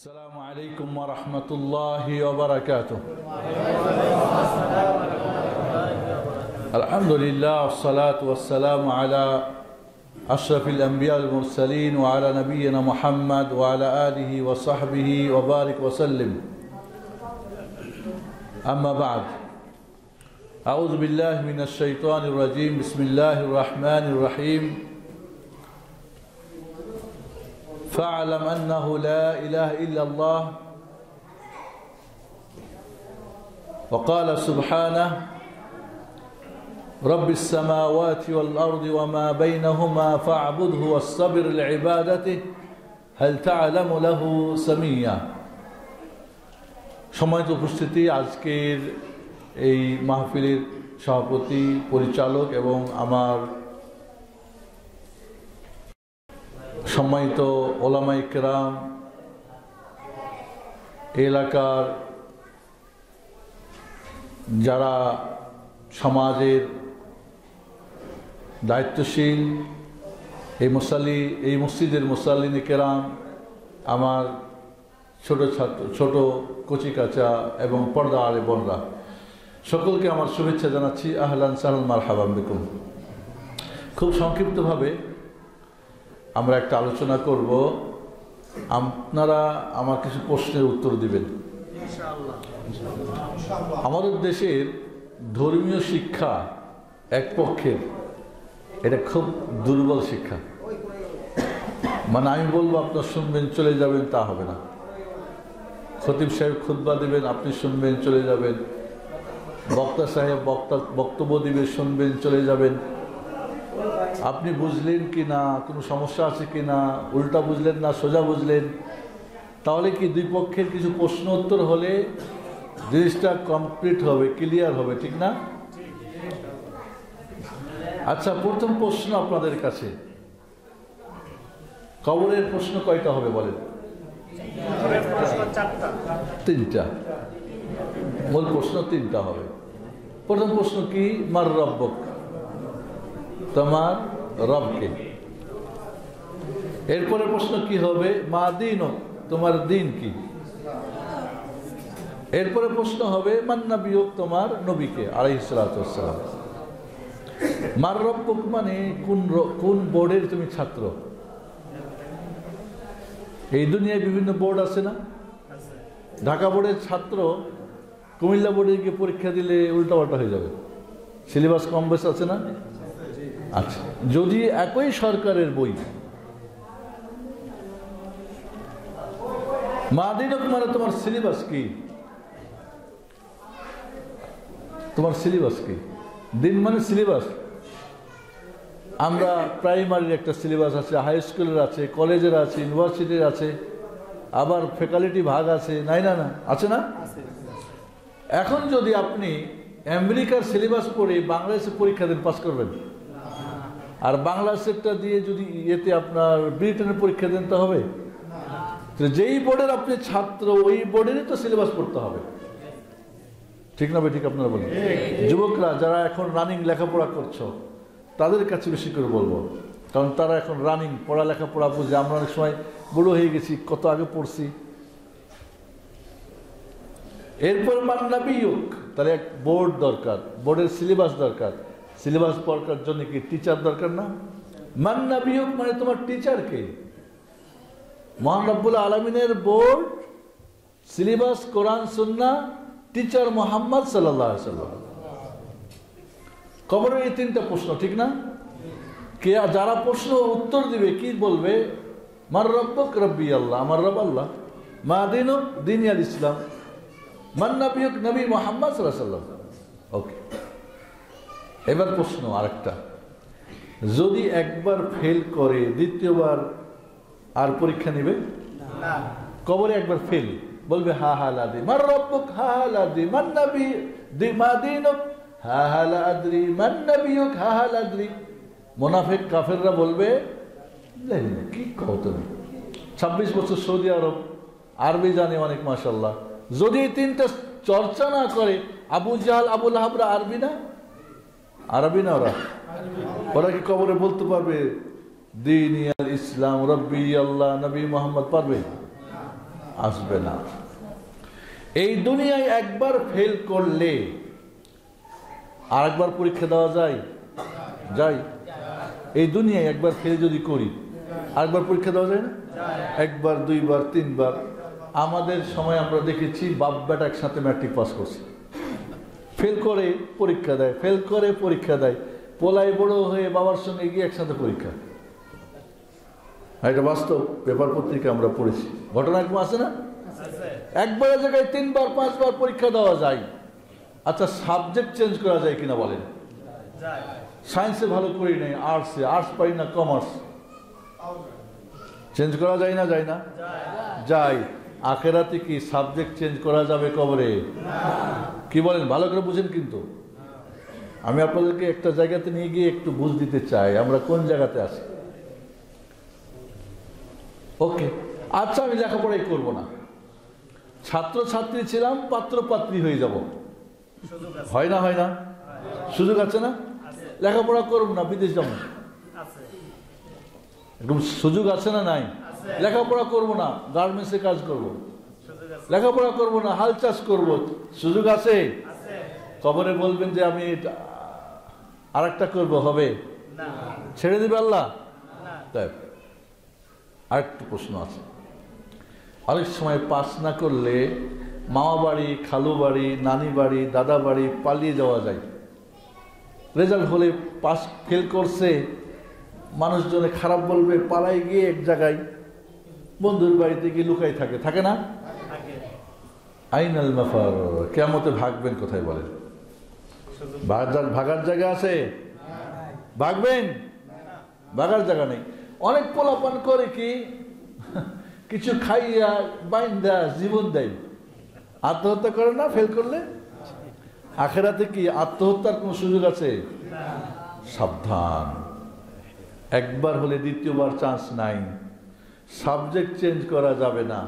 السلام عليكم ورحمة الله وبركاته. الحمد لله والصلاة والسلام على أشرف الأنبياء والمرسلين وعلى نبينا محمد وعلى آله وصحبه وبارك وسلم. أما بعد، أعوذ بالله من الشيطان الرجيم. بسم الله الرحمن الرحيم. فاعلم أنه لا إله إلا الله وقال سبحانه رب السماوات والأرض وما بينهما فاعبده واصطبر لعبادته هل تعلم له سميا. সম্মানিত উপস্থিতি, আজকের এই মাহফিলের সভাপতি, পরিচালক এবং আমার সম্মানিত ওলামায়ে কেরাম, এলাকার যারা সমাজের দায়িত্বশীল, এই মসজিদের মুসাল্লিন কেরাম, আমার ছোট কচিকাচা এবং পর্দা আলে বোনরা, সকলকে আমার শুভেচ্ছা জানাচ্ছি। আহলান সাহলান মারহাবান বিকুম। খুব সংক্ষিপ্তভাবে আমরা একটা আলোচনা করব। আপনারা আমার কিছু প্রশ্নের উত্তর দিবেন। আমাদের দেশের ধর্মীয় শিক্ষা এক পক্ষের, এটা খুব দুর্বল শিক্ষা। মানে আমি বলবো আপনার শুনবেন চলে যাবেন, তা হবে না। খতিব সাহেব খুতবা দিবেন, আপনি শুনবেন চলে যাবেন। বক্তা সাহেব বক্তব্য দিবে, শুনবেন চলে যাবেন। আপনি বুঝলেন কি না, কোনো সমস্যা আছে কি না, উল্টা বুঝলেন না সোজা বুঝলেন, তাহলে কি দুই পক্ষের কিছু প্রশ্ন উত্তর হলে জিনিসটা কমপ্লিট হবে, ক্লিয়ার হবে, ঠিক না? আচ্ছা, প্রথম প্রশ্ন আপনাদের কাছে, কবরের প্রশ্ন কয়টা হবে বলেন? তিনটা। মূল প্রশ্ন তিনটা হবে। প্রথম প্রশ্ন কি? মার রব্বুক, তোমার রবকে। এরপরে প্রশ্ন কি হবে? মা দীনুক, তোমার দিন কি। এরপরে প্রশ্ন হবে মান নবিয়ুক, তোমার নবীকে আলাইহিস সালাতু ওয়াস সালাম। মার রব্বুক মানে কোন বোর্ডের তুমি ছাত্র। এই দুনিয়ায় বিভিন্ন বোর্ড আছে না? ঢাকা বোর্ডের ছাত্র কুমিল্লা বোর্ডে গিয়ে পরীক্ষা দিলে উল্টাপাল্টা হয়ে যাবে। সিলেবাস কম বেশ আছে না? আচ্ছা, যদি একই সরকারের বই, মাদিনক মানে তোমার সিলেবাস কি, তোমার সিলেবাস কি। দিন মানে সিলেবাস। আমরা প্রাইমারির একটা সিলেবাস আছে, হাই স্কুলের আছে, কলেজের আছে, ইউনিভার্সিটির আছে, আবার ফ্যাকাল্টি ভাগ আছে, নাই না? আছে না? এখন যদি আপনি আমেরিকার সিলেবাস পড়ে বাংলাদেশে পরীক্ষা দেন, পাস করবেন? আর বাংলাদেশেরটা দিয়ে যদি এতে আপনার ব্রিটেনের পরীক্ষা দেন, তো হবে? যেই বোর্ডের আপনি ছাত্র, ওই বোর্ডেরই তো সিলেবাস পড়তে হবে, ঠিক না? ঠিক আপনারা বলেন। যুবকরা যারা এখন রানিং লেখাপড়া করছো, তাদের কাছে বেশি করে বলবো, কারণ তারা এখন রানিং লেখাপড়া বুঝে। আমরা অনেক সময় বুড়ো হয়ে গেছি, কত আগে পড়ছি। এরপর মান্নাবিয়ুক, তাহলে এক বোর্ড দরকার, বোর্ডের সিলেবাস দরকার। সিলেবাস পড়ার জন্য কি টিচার দরকার না? মান্নাবিয়ুক মানে তোমার টিচার কে? মহান রব্বুল আলামিনের বোর্ড, সিলেবাস, কোরআন সুন্নাহ, টিচার মুহাম্মদ সাল্লাল্লাহু আলাইহি ওয়াসাল্লাম। কবরের এই তিনটা প্রশ্ন, ঠিক না? কে যারা প্রশ্ন উত্তর দিবে কি বলবে? মার রব্বুক, রব্বি আল্লাহ, আমার রব আল্লাহ। মা দীনুক, দীন আল ইসলাম। মান নবিয়ুক, নবী মুহাম্মদ সাল্লাল্লাহু আলাইহি ওয়াসাল্লাম। ওকে, এবার প্রশ্ন আরেকটা, যদি একবার ফেল করে দ্বিতীয়বার আর পরীক্ষা নেবে না? কবরে একবার ফেল, বলবে হা হা লা আদরি। মার রব্বুক, হা হা লা আদরি। মান নবী, মা দীনুক, হা হা লা আদরি। মান নবিয়ুক, হা হা লা আদরি। মুনাফিক কাফেররা বলবে কি কও তুমি, 26 বছর সৌদি আরব, আরবি জানে অনেক, মাশাআল্লাহ। যদি এই তিনটা চর্চা না করে, আবু জাহাল, আবু লাহাবরা আরবি না? আরবি না ওরা কি কবরে বলতে পারবে দিন ইসলাম, রব্বি আল্লাহ, নবী মোহাম্মদ? পারবে? আসবে না। এই দুনিয়ায় একবার ফেল করলে আর একবার পরীক্ষা দেওয়া যায়? যায়। এই দুনিয়ায় একবার ফেল যদি করি আরেকবার পরীক্ষা দেওয়া যায় না? একবার, দুইবার, তিনবার। আমাদের সময় আমরা দেখেছি বাপ বেটা একসাথে ম্যাট্রিক পাস করছে, ফেল করে পরীক্ষা দেয়, ফেল করে পরীক্ষা দেয়, পোলাই বড় হয়ে বাবার সঙ্গে গিয়ে একসাথে পরীক্ষা। এটা বাস্তব, পেপার পত্রিকা আমরা পড়েছি, ঘটনা এরকম আছে না? একবারের জায়গায় 3বার 5বার পরীক্ষা দেওয়া যায়। আচ্ছা, সাবজেক্ট চেঞ্জ করা যায় কিনা বলেন? সায়েন্সে ভালো করি নাই, আর্টসে, আর্টস পারি না কমার্স, চেঞ্জ করা যায় না? যায় না? যায়। আখেরাতে কি সাবজেক্ট চেঞ্জ করা যাবে কবরে? কি বলেন? ভালো করে বুঝেন কিন্তু। আমি আপনাদেরকে একটা জায়গাতে নিয়ে গিয়ে একটু বুঝ দিতে চাই আমরা কোন জায়গাতে আছি। ওকে, আচ্ছা, আমি লেখাপড়াই করব না, ছাত্র ছাত্রী ছিলাম, পাত্র পাত্রী হয়ে যাব, হয় না? হয় না? সুযোগ আছে না? লেখাপড়া করব না, বিদেশ যাব, এরকম সুযোগ আছে না? নাই। লেখাপড়া করব না, গার্মেন্টসে কাজ করব, লেখাপড়া করব না, হাল চাষ করব, সুযোগ আছে? কবরে বলবেন যে আমি আরেকটা করব, হবে? ছেড়ে দিবে আল্লাহ? আরেকটা প্রশ্ন আছে, অনেক সময় পাস না করলে মামা বাড়ি, খালু বাড়ি, নানি বাড়ি, দাদা বাড়ি পালিয়ে যাওয়া যায়। রেজাল্ট হলে পাস ফেল করছে, মানুষজনে খারাপ বলবে, পালাই গিয়ে এক জায়গায় বন্ধুর বাড়িতে গিয়ে লুকাই থাকে, থাকে না? আইনাল মাফার, কিয়ামতে ভাগবেন কোথায় বলেন? ভাগার জায়গা আছে? ভাগবেন? ভাগার জায়গা নেই। অনেক পোলাপান করে কি, কিছু খাইয়া বাইন্দা জীবন দেয়, আত্মহত্যা করে না ফেল করলে? আখেরাতে কি আত্মহত্যার কোন সুযোগ আছে? সাবধান, একবার হলে দ্বিতীয়বার চান্স নাই। সাবজেক্ট চেঞ্জ করা যাবে না,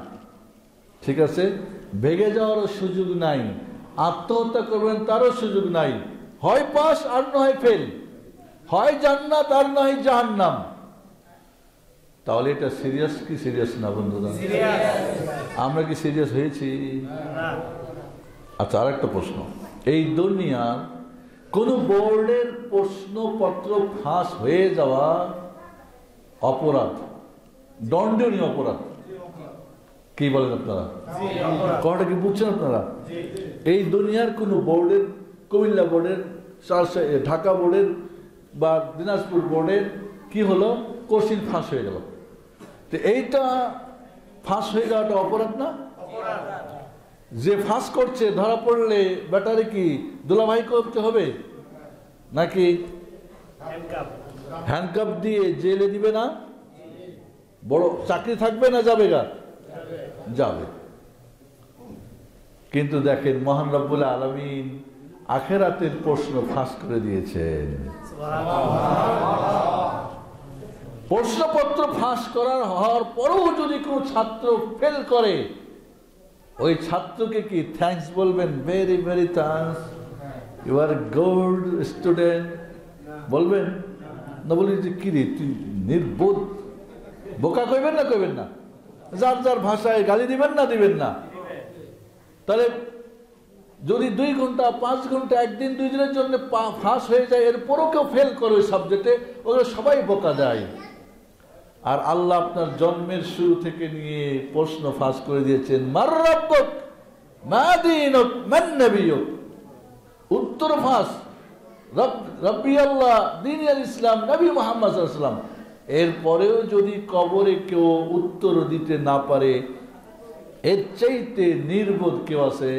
ঠিক আছে? ভেগে যাওয়ারও সুযোগ নাই, আত্মহত্যা করবেন তারও সুযোগ নাই। হয় পাস আর নয় ফেল, হয় জান্নাত আর নয় জাহান্নাম। তাহলে এটা সিরিয়াস কি সিরিয়াস না বন্ধুরা? আমরা কি সিরিয়াস হয়েছি? আচ্ছা, আরেকটা প্রশ্ন, এই দুনিয়ার কোন বোর্ডের প্রশ্নপত্র ফাঁস হয়ে যাওয়া অপরাধ, দণ্ডনীয় অপরাধ, কি বলেন আপনারা? কথাটা কি বুঝছেন আপনারা? এই দুনিয়ার কোন বোর্ডের, কুমিল্লা বোর্ডের, ঢাকা বোর্ডের বা দিনাজপুর বোর্ডের কি হলো, কোশ্চিন ফাঁস হয়ে গেল, তো এইটা ফাঁস হয়ে যাওয়াটা অপরাধ না? যে ফাঁস করছে ধরা পড়লে ব্যাটারে কি দুলাভাই করতে হবে নাকি হ্যান্ডকাপ দিয়ে জেলে দিবে না? বড় চাকরি থাকবে না যাবে? যাবে। কিন্তু দেখেন মহান রব্বুল আলামিন আখিরাতের প্রশ্ন ফাঁস করে দিয়েছেন। প্রশ্নপত্র ফাঁস হওয়ার পরেও যদি কোনো ছাত্র ফেল করে, ওই ছাত্রকে কি থ্যাঙ্কস বলবেন? Very very thanks, you are good student বলবেন না? বলি যে কি রে তুই নির্বোধ, বোকা কইবেন না? কইবেন না? যার যার ভাষায় গালি দিবেন না? দিবেন না? তাহলে যদি 2 ঘন্টা 5 ঘন্টা একদিন 2 দিনের জন্য ফাঁস হয়ে যায়, এরপরও কেউ ফেল করে ওই সাবজেক্টে, ওগুলো সবাই বোকা যায়। আর আল্লাহ আপনার জন্মের শুরু থেকে নিয়ে প্রশ্ন ফাঁস করে দিয়েছেন, মার রাব্বুক মা দীনুক মান নবিয়ুক, উত্তর ফাঁস, রব্বি আল্লাহ, দ্বীন আল ইসলাম, নবী মুহাম্মদ সাল্লাল্লাহু আলাইহি ওয়াসাল্লাম। এরপরেও যদি কবরে কেউ উত্তর দিতে না পারে, এর চাইতে নির্বোধ কেউ আছে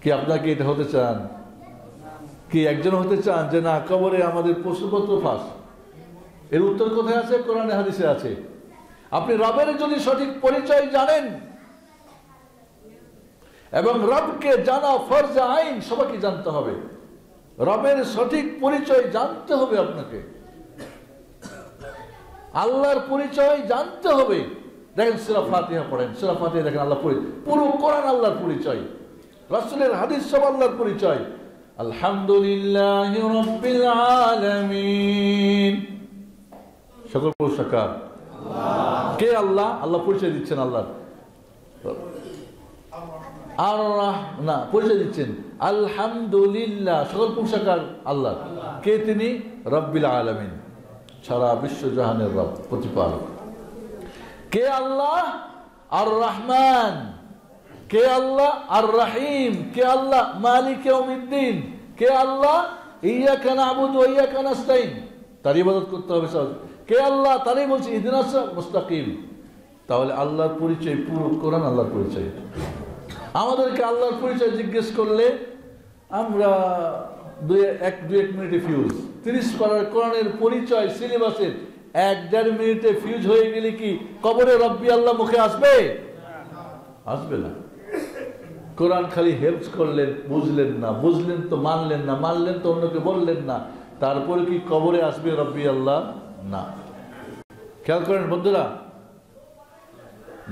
কি? আপনারা কি এটা হতে চান? কি একজন হতে চান যে না কবরে আমাদের প্রশ্নপত্র ফাঁস? এর উত্তর কোথায় আছে? কোরআনে হাদিসে আছে। আপনি রবের যদি সঠিক পরিচয় জানেন, এবং রবকে জানা ফরজ আইন, সবাইকে জানতে হবে। রবের সঠিক পরিচয় জানতে হবে আপনাকে, আল্লাহর পরিচয় জানতে হবে। দেখেন সূরা ফাতিহা পড়েন, সূরা ফাতিহা দেখেন আল্লাহ পুরো কোরআন আল্লাহর পরিচয়, রাসূলের হাদিস সব আল্লাহর পরিচয়। আলহামদুলিল্লাহি রাব্বিল আলামিন, সকল প্রশংসা কে আল্লাহ? আল্লাহ পরিচয় দিচ্ছেন আল্লাহ আর না পরিচয় দিচ্ছেন আলহামদুলিল্লাহ, সকল প্রশংসা আল্লাহ। কে তিনি? রব্বিল আলামিন, সারা বিশ্ব জাহানের রব, প্রতিপালক। কে আল্লাহ? আর রহমান। কে আল্লাহ? আর রহিম। কে আল্লাহ? মালিক ইয়াউমিদ্দিন। কে আল্লাহ? ইয়াকা না'বুদু ওয়া ইয়াকা নাস্তাইন, তার ইবাদত করতে হবে। কে আল্লাহ? তারই বলছি ইহদিনাস সিরাতাল মুস্তাকিম। তাহলে আল্লাহর পরিচয় পুরো কোরআন আল্লাহর পরিচয়। আমাদেরকে আল্লাহর পরিচয় জিজ্ঞেস করলে আমরা দুই এক মিনিটে ফিউজ। 30 পারার কোরআনের পরিচয় সিলেবাসের 1-1.5 মিনিটে ফিউজ হয়ে গেলে কি কবরে রব্বি আল্লাহ মুখে আসবে? আসবে না। কোরআন খালি হেল্প করলেন, বুঝলেন না, বুঝলেন তো মানলেন না, মানলেন তো অন্যকে বললেন না, তারপরে কি কবরে আসবে রব্বি আল্লাহ? না। খেয়াল করেন বন্ধুরা,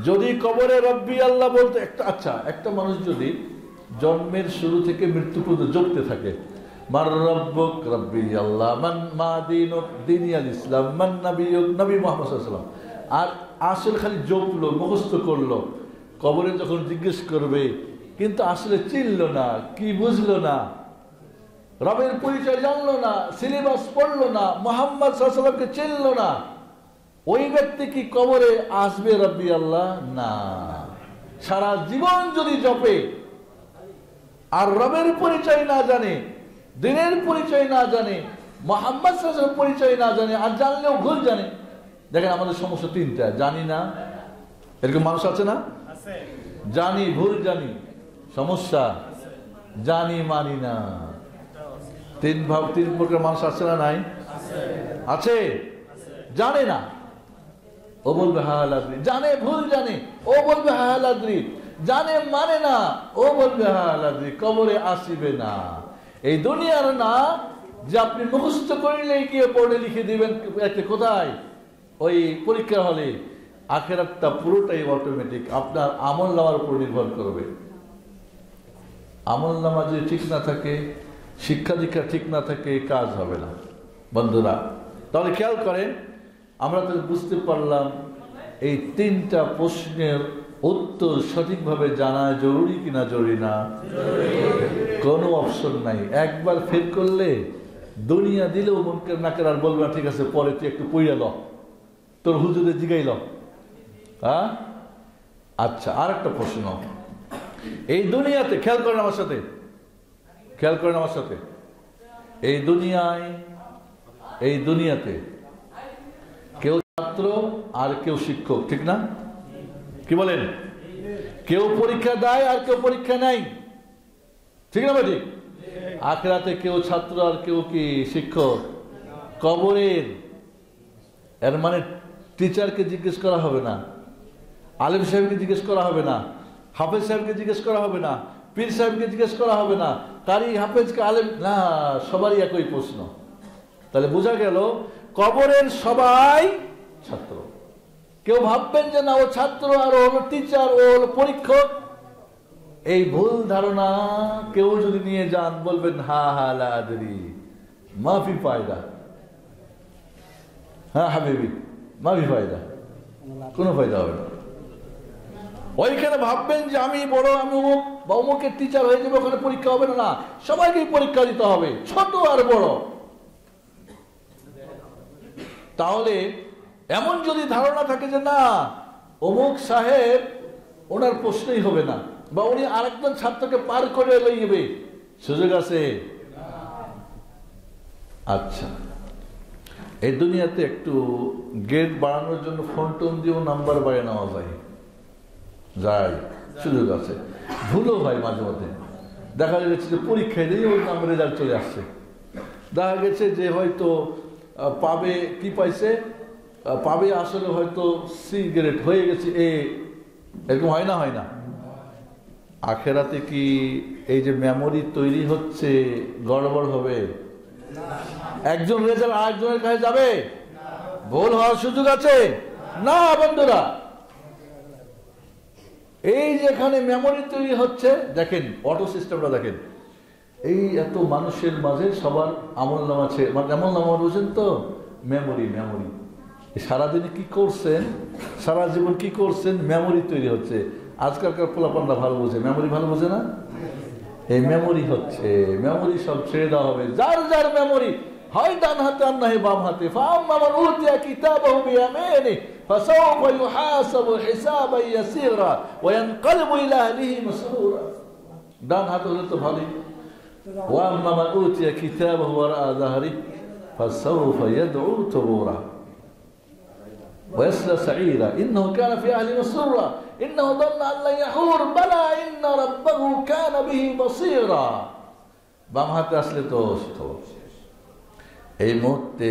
যদি কবরে রব্বি আল্লাহ বলতে একটা মানুষ যদি জন্মের শুরু থেকে মৃত্যু পর্যন্ত জপতে থাকে, মার রব্বুক রব্বি আল্লাহ, মান মা দীনুক দীনিয়াল ইসলাম, মান নবিয়ুক নবী মুহাম্মদ সাল্লাল্লাহু আলাইহি ওয়াসাল্লাম, আর আসল খালি জপলো, মুখস্থ করলো, কবরে যখন জিজ্ঞেস করবে কিন্তু আসলে চিনলো না, কি বুঝলো না, রবের পরিচয় জানলো না, সিলেবাস পড়লো না, মুহাম্মদ সাল্লাল্লাহু আলাইহি ওয়াসাল্লামকে চিনলো না, ওই ব্যক্তি কি কবরে আসবে রব্বি আল্লাহ? না। সারা জীবন যদি জপে আর রবের পরিচয় না জানে, দিনের পরিচয় না জানে, মুহাম্মদ সাল্লাল্লাহু আলাইহি ওয়াসাল্লামের পরিচয় না জানে, আর জানলেও ভুল জানে। দেখেন আমাদের সমস্যা 3টা, জানি না, এরকম মানুষ আছে না? জানি, ভুল জানি, সমস্যা জানি, মানি না। 3 প্রকার মানুষ আছে না? নাই? আছে। জানে না, ও বলবে হালাদ্রি, জানে ভুল জানে, ও বলবে হালাদ্রি, জানে মানে না, ও বলবে হালাদ্রি, কবরে আসিবে না। এই দুনিয়ার না যে আপনি মুখস্থ করলেই গিয়ে পড়ে লিখে দিবেন কোথায়? ওই পরীক্ষা হলে। আখিরাতটা পুরোটাই অটোমেটিক, আপনার আমল নামার উপর নির্ভর করবে। আমল নামা যদি ঠিক না থাকে, শিক্ষা দীক্ষা ঠিক না থাকে, কাজ হবে না বন্ধুরা। তাহলে খেয়াল করেন, আমরা তো বুঝতে পারলাম এই 3টা প্রশ্নের উত্তর সঠিকভাবে জানা জরুরি কিনা জরুরি না? কোনো অপশন নাই। একবার ফেল করলে দুনিয়া দিলেও মুনকার নাকির আর বলবে না, ঠিক আছে পরে তুই একটু পড়িয়া ল, তোর হুজুরে জিগাইল। হ্যাঁ, আচ্ছা, আর একটা প্রশ্ন। এই দুনিয়াতে খেয়াল করেন আমার সাথে, খেয়াল করেন আমার সাথে, এই দুনিয়াতে কেউ ছাত্র আর কেউ শিক্ষক, ঠিক না? কি বলেন? কেউ পরীক্ষা দেয় আর কেউ পরীক্ষা নেয়, ঠিক না ভাই? ঠিক। আখিরাতে কেউ ছাত্র আর কেউ কি শিক্ষক। কবরের এর মানে টিচারকে জিজ্ঞেস করা হবে না, আলেম সাহেবকে জিজ্ঞেস করা হবে না, হাফেজ সাহেবকে জিজ্ঞেস করা হবে না, পীর সাহেবকে জিজ্ঞেস করা হবে না, কারি হাফেজকে আলেম না, সবারই একই প্রশ্ন। তাহলে বোঝা গেল কবরের সবাই ছাত্র। কেউ ভাববেন যে না ও ছাত্র আর ও হলো টিচার, ও হলো পরীক্ষক, এই ভুল ধারণা কেউ যদি নিয়ে যান বলবেন হা হা লা আদরি মাফি ফায়দা। হ্যাঁ হাবিবি, মাফি ফায়দা, কোনো ফায়দা হবে না। ওইখানে ভাববেন যে আমি বড়, আমি অমুক বা অমুকের টিচার হয়ে যাবে, ওখানে পরীক্ষা হবে না। সবাইকেই পরীক্ষা দিতে হবে, ছোট আর বড়। তাহলে এমন যদি ধারণা থাকে যে না অমুক সাহেব ওনার প্রশ্নই হবে না, বা উনি আরেকজন ছাত্রকে পার করে লইবে, সুযোগ আছে? আচ্ছা, এই দুনিয়াতে একটু গেট বাড়ানোর জন্য ফোন টোন দিয়েও নাম্বার বাড়িয়ে নেওয়া যায়, সুযোগ আছে। ভুলও হয় মাঝে মধ্যে, দেখা গেছে যে পরীক্ষায় দিয়ে ওর নাম্বার রেজাল্ট চলে আসছে, দেখা গেছে যে হয়তো পাবে কি পাইছে, পাবে আসলে হয়তো সি গ্রেড হয়ে গেছে এ, এরকম হয় না? হয় না? আখেরাতে কি এই যে মেমোরি তৈরি হচ্ছে গড়বড় হবে? একজন রেজাল্ট আরেকজনের কাছে যাবে? ভুল হওয়ার সুযোগ আছে না বন্ধুরা? এই যে এখানে মেমোরি তৈরি হচ্ছে, দেখেন অটো সিস্টেমটা দেখেন, এই এত মানুষের মাঝে সবার আমল নামা আছে, আমল নামা বুঝেন তো, মেমোরি সারাদিনে কি করছেন, সারা জীবন কি করছেন, মেমোরি তৈরি হচ্ছে। আজকালকার পোলাপানরা ভালো বোঝে, মেমোরি ভালো বোঝে না? এই মেমোরি হচ্ছে, মেমোরি সব ছেড়ে দেওয়া হবে। যার যার মেমোরি হয় ডান হাতে আর নয় বাম হাতে। ফাআম্মা মান উতিয়া কিতাবাহু বিয়ামিনিহি ফাসাওফা ইউহাসাবু হিসাবান ইয়াসীরা ওয়া ইয়ানকালিবু ইলা আহলিহি মাসরুরা। ডান হাতে হলে তো ভালোই। ওয়া আম্মা মান উতিয়া কিতাবাহু ওয়ারা'a যাহরিহি ফাসাওফা ইয়াদ'উ থুবুরা ويصلى سعيرا إنه كان في أهله مسرورا إنه ظن أن لن يحور بلى إن ربه كان به بصيرا। বাম হাতে আসলে তো এই মুহূর্তে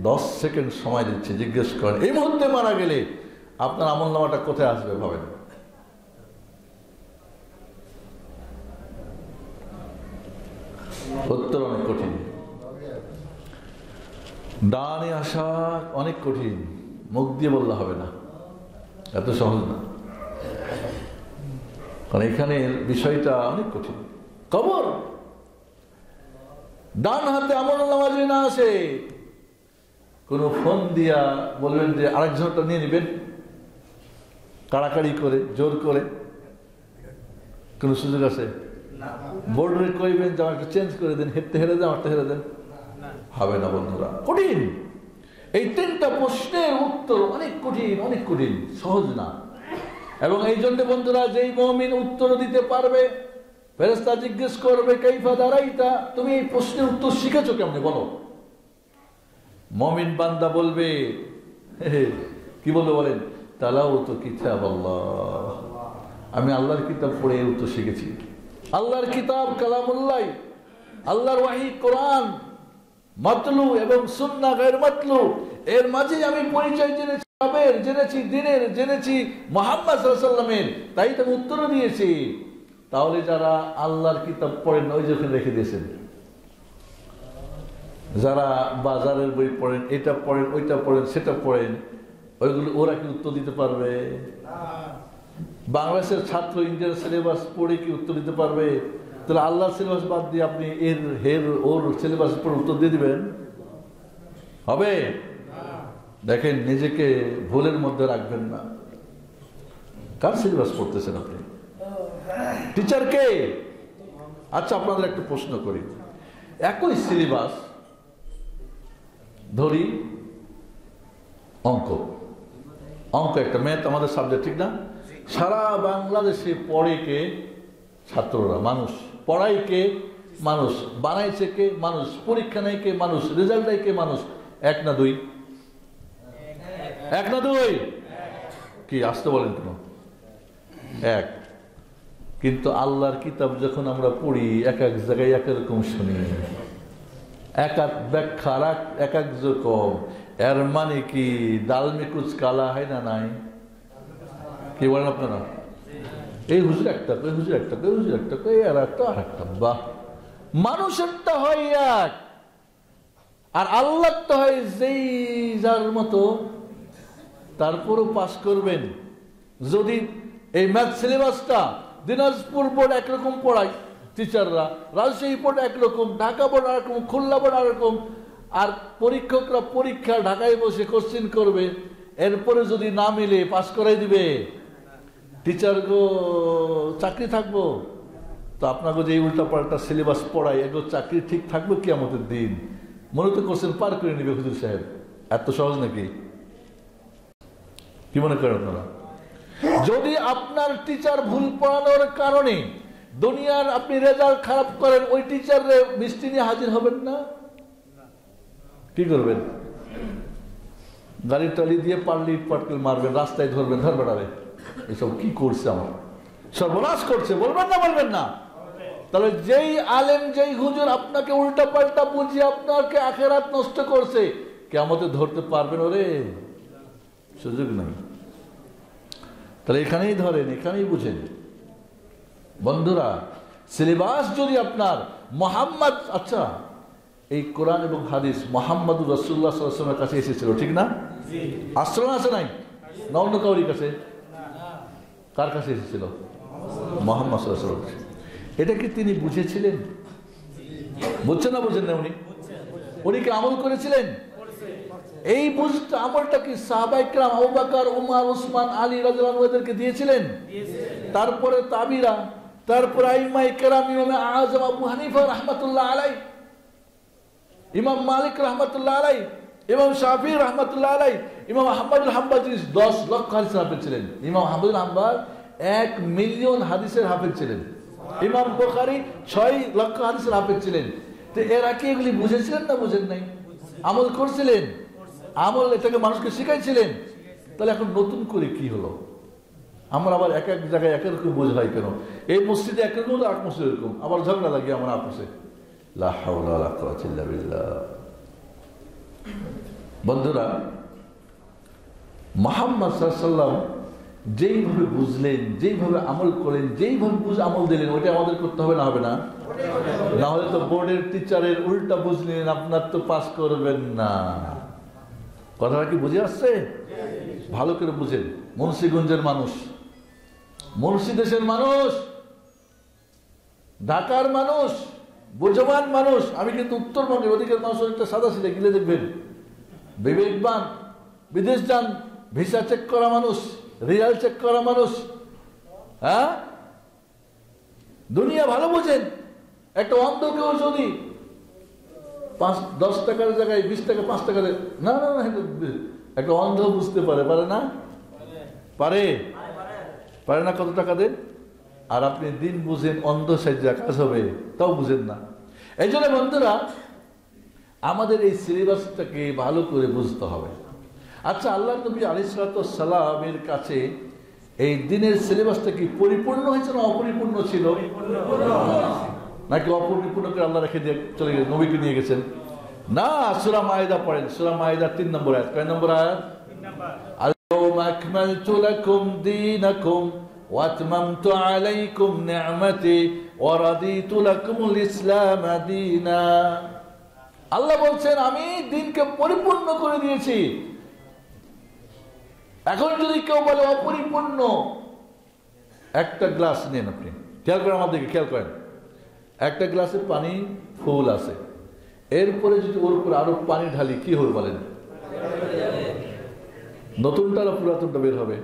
10 সেকেন্ড সময় দিচ্ছে, জিজ্ঞেস করেন এই মুহূর্তে মারা গেলে আপনার আমলনামাটা কোথায় আসবে ভাবেন। উত্তর অনেক কঠিন, ডানে আসা অনেক কঠিন, মুখ দিয়ে বললে হবে না, এত সহজ না। কারণ এখানে বিষয়টা অনেক কঠিন। কবর ডান হাতে আমলনামা যদি না আসে, কোন ফোন দিয়া বলবেন যে আরেকজনটা নিয়ে নেবেন, কাড়াকাড়ি করে জোর করে কোন সুযোগ আছে? বোর্ডে কইবেন যে আমাকে চেঞ্জ করে দেন, হেঁটতে হেরে দেন, আমারটা হেরে দেন, হবে না বন্ধুরা, কঠিন। এই 3টা প্রশ্নের উত্তর অনেক কঠিন, অনেক কঠিন, সহজ না। এবং এই জন্য বন্ধুরা, যেই মুমিন উত্তর দিতে পারবে, ফেরেশতা জিজ্ঞেস করবে কাইফা দারাইতা, তুমি এই প্রশ্নের উত্তর শিখেছো কেমনে বলো। মুমিন বান্দা বলবে, কি বলবে বলেন, তালাওতু কিতাবাল্লাহ, আমি আল্লাহর কিতাব পড়ে এই উত্তর শিখেছি। আল্লাহর কিতাব কালামুল্লাহ, আল্লাহর ওয়াহী কোরআন, মাতলু এবং সুন্নাহ গায়র মাতলু, এর মাঝে আমি পরিচয় জেনেছি রবের, জেনেছি দ্বীনের, জেনেছি মুহাম্মদ সাল্লাল্লাহু আলাইহি ওয়াসাল্লামের, তাই তো উত্তর দিয়েছি। তাহলে যারা আল্লাহর কিতাব পড়েন ওই যখন রেখে দিয়েছেন, যারা বাজারের বই পড়েন, এটা পড়েন, ওইটা পড়েন, সেটা পড়েন, ওইগুলো ওরা কি উত্তর দিতে পারবে? বাংলাদেশের ছাত্র ইন্ডিয়ান সিলেবাস পড়ে কি উত্তর দিতে পারবে? তাহলে আল্লাহর সিলেবাস বাদ দিয়ে আপনি ওর সিলেবাস পড়ে উত্তর দিয়ে দিবেন? হবে? দেখেন, নিজেকে ভুলের মধ্যে রাখবেন না। কার সিলেবাস পড়তেছেন আপনি? টিচার কে? আচ্ছা, আপনাদের একটা প্রশ্ন করি, একই সিলেবাস ধরি, অঙ্ক একটা ম্যাথ আমাদের সাবজেক্ট, ঠিক না? সারা বাংলাদেশে পড়ে কে? ছাত্ররা। মানুষ পড়াই কে? মানুষ। বানাইছে কে? মানুষ। পরীক্ষা নেয় কে? মানুষ। রেজাল্ট দেয় কে? মানুষ। 1 না 2? 1 না 2? কি আসতে বলেন কেন? 1। কিন্তু আল্লাহর কিতাব যখন আমরা পড়ি, এক এক জায়গায় এক রকম শুনি, এক এক ব্যাখ্যা এক এক রকম। এর মানে কি ডাল মে কুছ কালা হয় না? নাই? কি বলেন আপনারা? এই হুজুর একটা, ওই হুজুর একটা, ওই হুজুর একটা, ওই আর একটা, আর একটা। বাহ, মানুষেরটা হয় এক, আর আল্লাহরটা হয় যেই যার মতো। তারপরও পাস করবেন। যদি এই ম্যাথ সিলেবাসটা দিনাজপুর বোর্ড একরকম পড়ায় টিচাররা, রাজশাহী বোর্ড একরকম, ঢাকা বোর্ড আরেকরকম, খুলনা বোর্ড আরেকরকম, আর পরীক্ষকরা পরীক্ষা ঢাকায় বসে কোশ্চিন করবে, এরপরে যদি না মিলে পাস করাই দিবে, টিচার গো চাকরি থাকবো? তো আপনাকে যে উল্টা পাল্টা সিলেবাস পড়ায়, এগুলো চাকরি ঠিক থাকবে কি আমাদের দিন? মনে তো কোশ্চেন পার করে নিবে হুজুর সাহেব। এত সহজ নাকি? কি মনে করেন আপনারা? যদি আপনার টিচার ভুল পড়ানোর কারণে দুনিয়ার আপনি রেজাল্ট খারাপ করেন, ওই টিচারে মিষ্টি নিয়ে হাজির হবেন না? কি করবেন? গাড়ি টালি দিয়ে পারলি পাটকেল মারবেন, রাস্তায় ধরবেন, ধর বেড়াবে, এসব কি করছে, আমার সর্বনাশ করছে, বলবেন না? বলবেন না? তাহলে যেই আলেম, যেই হুজুর আপনাকে উল্টা পাল্টা বুঝিয়ে আপনাকে আখেরাত নষ্ট করছে, কিয়ামতে ধরতে পারবেন? ওরে সুযোগ নাই। তাহলে এখানেই ধরেন, এখানেই বুঝেন বন্ধুরা। সিলেবাস যদি আপনার মুহাম্মদ, আচ্ছা এই কোরআন এবং হাদিস মুহাম্মদুর রাসূলুল্লাহ সাল্লাল্লাহু আলাইহি ওয়াসাল্লামের কাছে এসেছিল, ঠিক না? আসলো না? আছে নাই? না অন্য কাউরির কাছে? কার কাছে এসেছিল? মুহাম্মদ সাল্লাল্লাহু আলাইহি ওয়াসাল্লাম। এটা কি তিনি বুঝেছিলেন? বুঝছেন না? বুঝেন না? উনি কি আমল করেছিলেন? এই বুঝটা আমলটা কি সাহাবায়ে কেরাম আবু বকর, উমর, উসমান, আলী রাদিয়াল্লাহু আনহু এদেরকে দিয়েছিলেন? তারপরে তাবিরা, তারপরে আইম্মায়ে কেরাম, ইমাম আযম আবু হানিফা রাহমাতুল্লাহ আলাইহি, ইমাম মালিক রাহমাতুল্লাহ আলাইহি, ইমাম শাফি রাহমাতুল্লাহ আলাইহি, ইমাম আহমদ বিন হাম্বল 10 লক্ষ হাদিসের হাফেজ ছিলেন। ইমাম আহমদ বিন হাম্বল 1 মিলিয়ন হাদিসের হাফেজ ছিলেন। ইমাম বুখারী 6 লক্ষ হাদিসের হাফেজ ছিলেন। তো এরা কি এগুলি বুঝেছিলেন না বুঝেন নাই? আমল করছিলেন, আমল এটাকে মানুষকে শিখাইছিলেন। তাহলে এখন নতুন করে কি হলো? আমরা আবার এক এক জায়গায় এক রকম বোঝ হয় কেন? এই মসজিদে একরকম, এক মসজিদে এরকম, আবার ঝগড়া লাগে আমার আপসে। লা হাওলা ওয়ালা কুওয়াতা ইল্লা বিল্লাহ। বন্ধুরা, মুহাম্মদ সাল্লাল্লাহু আলাইহি ওয়াসাল্লাম যেইভাবে বুঝলেন, যেইভাবে আমল করেন, যেইভাবে বুঝে আমল দিলেন, ওইটা আমাদের করতে হবে না? হবে না? না হলে তো বোর্ডের টিচারের উল্টা বুঝলেন, আপনার তো পাস করবেন না। কথাটা কি বুঝে আসছে? ভালো করে বুঝেন। মুন্সিগঞ্জের মানুষ, মুন্সি দেশের মানুষ, ঢাকার মানুষ, বুঝবান মানুষ। আমি কিন্তু উত্তরবঙ্গের ওদিকের মানুষ অনেকটা সাদা সিধে গিলে দেখবেন, বিবেকবান, বিদেশ যান, ভিসা চেক করা মানুষ, রিয়াল চেক করা মানুষ। হ্যাঁ, দুনিয়া ভালো বোঝেন। একটা অন্ধ কেউ যদি 10 টাকার জায়গায় 20 টাকা 5 টাকা দেয়, না না না, একটা অন্ধ বুঝতে পারে, পারে না? পারে? পারে না? কত টাকা দেন? আর আপনি দিন বুঝেন, অন্ধ সাইজা কাজ হবে, তাও বুঝেন না। এই জন্য বন্ধুরা, আমাদের এই সিলেবাসটাকে ভালো করে বুঝতে হবে। আচ্ছা, আল্লাহ নবী আলাইহিস সালামের কাছে এই দিনের সিলেবাসটা কি পরিপূর্ণ হয়েছে না অপরিপূর্ণ ছিল? নাকি অপরিপূর্ণ করে আল্লাহ রেখে দিয়ে চলে গেছেন, নবীকে নিয়ে গেছেন? না, সূরা মাইদা পড়েন, সূরা মাইদা 3 নম্বর আয়াত। কয় নম্বর আয়াত? আল-ইয়াওমা আকমালতু লাকুম দীনাকুম ওয়া আতমামতু আলাইকুম নি'মাতি ওয়া রাদিতু লাকুমুল ইসলাম দীনা। আল্লাহ বলছেন, আমি দিনকে পরিপূর্ণ করে দিয়েছি। এখন যদি কেউ বলে অপরিপূর্ণ, একটা গ্লাস নেন, আপনি খেয়াল করেন, আমার দিকে খেয়াল করেন, একটা গ্লাসে পানি ফুল আছে, এরপরে যদি ওর উপর আরো পানি ঢালি, কি হবে বলেন? নতুনটা না পুরাতনটা বের হবে?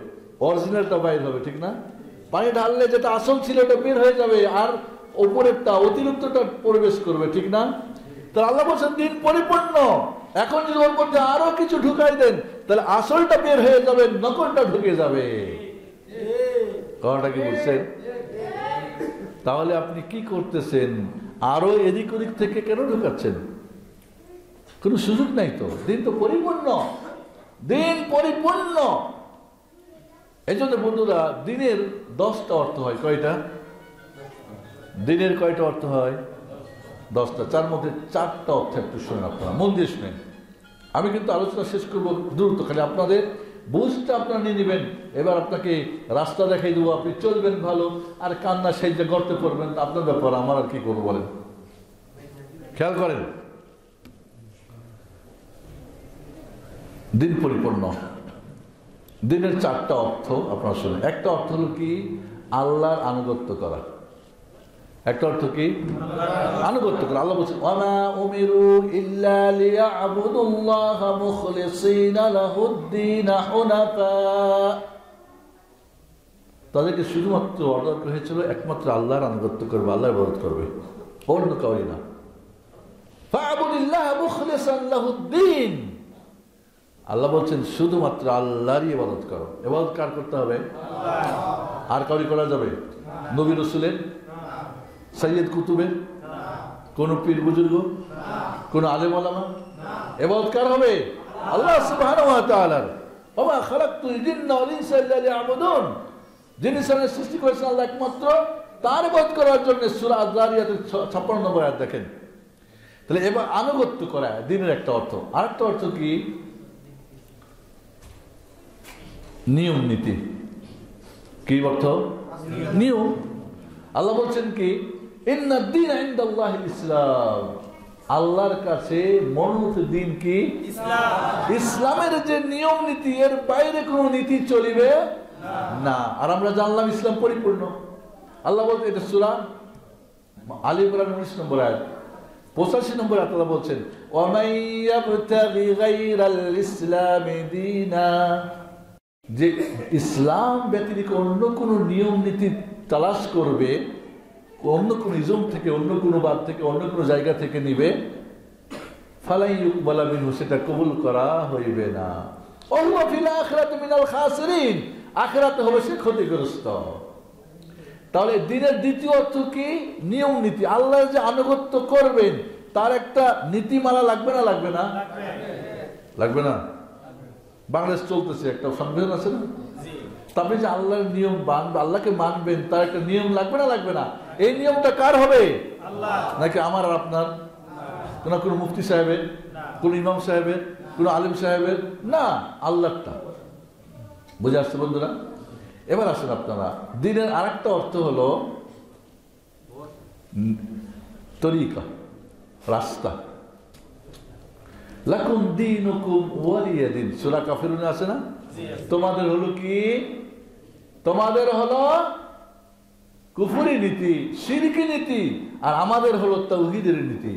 অরিজিনালটা বাইর হবে, ঠিক না? পানি ঢাললে যেটা আসল ছিল ওটা বের হয়ে যাবে, আর উপরেরটা অতিরিক্তটা প্রবেশ করবে, ঠিক না? তাহলে আল্লাহ বলছেন দিন পরিপূর্ণ। এখন যদি ওর মধ্যে আরো কিছু ঢুকাই দেন, তাহলে আসলটা বের হয়ে যাবে, নকলটা ঢুকে যাবে। কথাটা কি বলছেন? তাহলে আপনি কি করতেছেন? আরো এদিক ওদিক থেকে কেন ঢুকাচ্ছেন? কোনো সুযোগ নাই তো। দিন তো পরিপূর্ণ, দিন পরিপূর্ণ। এই জন্য বন্ধুরা, দিনের 10টা অর্থ হয়। কয়টা? দিনের কয়টা অর্থ হয়? 10টা। তার মধ্যে 4টা অর্থ একটু শুনেন, আপনারা মন দিয়ে শুনেন। আমি কিন্তু আলোচনা শেষ করবো দ্রুত, খালি আপনাদের বুঝটা আপনারা নিয়ে নেবেন। এবার আপনাকে রাস্তা দেখাই দেবো, আপনি চলবেন ভালো, আর কান্না সেই যে গর্তে পড়বেন, আপনার ব্যাপার, আমার আর কি করবো বলেন? খেয়াল করেন, দিন পরিপূর্ণ। দিনের 4টা অর্থ আপনারা শুনেন। একটা অর্থ হলো কি? আল্লাহর আনুগত্য করা। একটা অর্থ কি? আনুগত্য করা। আল্লাহ বলছেন, ওয়ামা উমিরু ইল্লা লিয়াবুদুল্লাহা মুখলিসিনা লাহুদ-দীন হুনাফা। তাদেরকে শুধুমাত্র অর্ডার করা হয়েছিল একমাত্র আল্লাহর আনুগত্য করবে, আল্লাহর ইবাদত করবে, অন্য কাউরি না। ফা'বুদিল্লাহা মুখলিসান লাহুদ-দীন। আল্লাহ বলছেন শুধুমাত্র আল্লাহরই ইবাদত করো। ইবাদত কার করতে হবে? আল্লাহ। আর কাউরি করা যাবে? নবী রাসূলের, সৈয়দ কুতুবের, কোন পীর বুজুর্গ, কোন আলেম ওলামা? ইবাদত কার হবে? আল্লাহ সুবহানাহু ওয়া তাআলার। ওয়া মা খালাকতুল জিন্না ওয়াল ইনসা ইল্লা লিয়াবুদুন। যিনি সৃষ্টি করেছেন আল্লাহ একমাত্র তার ইবাদত করার জন্য। সূরা আয-যারিয়াতের 56 নম্বর আয়াত দেখেন। তাহলে এবার আনুগত্য করা দিনের একটা অর্থ। আরেকটা অর্থ কি? নিয়ম নীতি। কি অর্থ? নিয়ম। আল্লাহ বলছেন কি? ইন্নাদ-দীন ইনদাল্লাহিল ইসলাম। আল্লাহর কাছে মনোনীত দিন কি? ইসলাম। ইসলামের যে নিয়ম নীতি, এর বাইরে কোনো নীতি চলিবে না। আর আমরা জানলাম ইসলাম পরিপূর্ণ। আল্লাহ বলতে, এটা সূরা আলী ইমরান 19 নম্বর আয়াত, 85 নম্বর আল্লাহ বলছেন ওয়ামাইয়াবতাগি গায়রাল ইসলামি দীনা, যে ইসলাম ব্যতীত অন্য কোন নিয়ম নীতি তালাশ করবে, অন্য কোন ইজম থেকে, অন্য কোন বাদ থেকে, অন্য কোন জায়গা থেকে নিবে, ফালাই ইউকবালা মিনহু, সেটা কবুল করা হইবে না। ওয়া ফিল আখিরাতি মিনাল খাসিরিন, আখিরাতে হবে সে ক্ষতিগ্রস্ত। তাহলে দিনের দ্বিতীয় অর্থ কি? নিয়ম নীতি। আল্লাহ যে আনুগত্য করবেন তার একটা নীতিমালা লাগবে না? লাগবে না? লাগবে না? বাংলাদেশ চলতেছে, একটা সংবিধান আছে না? তবে যে আল্লাহর নিয়ম মানবে, আল্লাহকে মানবেন, তার একটা নিয়ম লাগবে না? লাগবে না? এই নিয়মটা কার হবে? নাকি আমার আর আপনার? কোন মুফতি সাহেবের, কোন ইমাম সাহেবের, কোন আলিম সাহেবের? না, আল্লাহটা। বুঝে আসছে বন্ধুরা? এবার আসেন আপনারা, দিনের আরেকটা অর্থ হলো তরিকা, রাস্তা। লাকুম দীনুকুম ওয়ালিয়া দীন, সূরা কাফিরুনে আছে না? তোমাদের হলো কি? তোমাদের হলো কুফরি নীতি, শিরকি নীতি, আর আমাদের হলো তাওহীদের নীতি।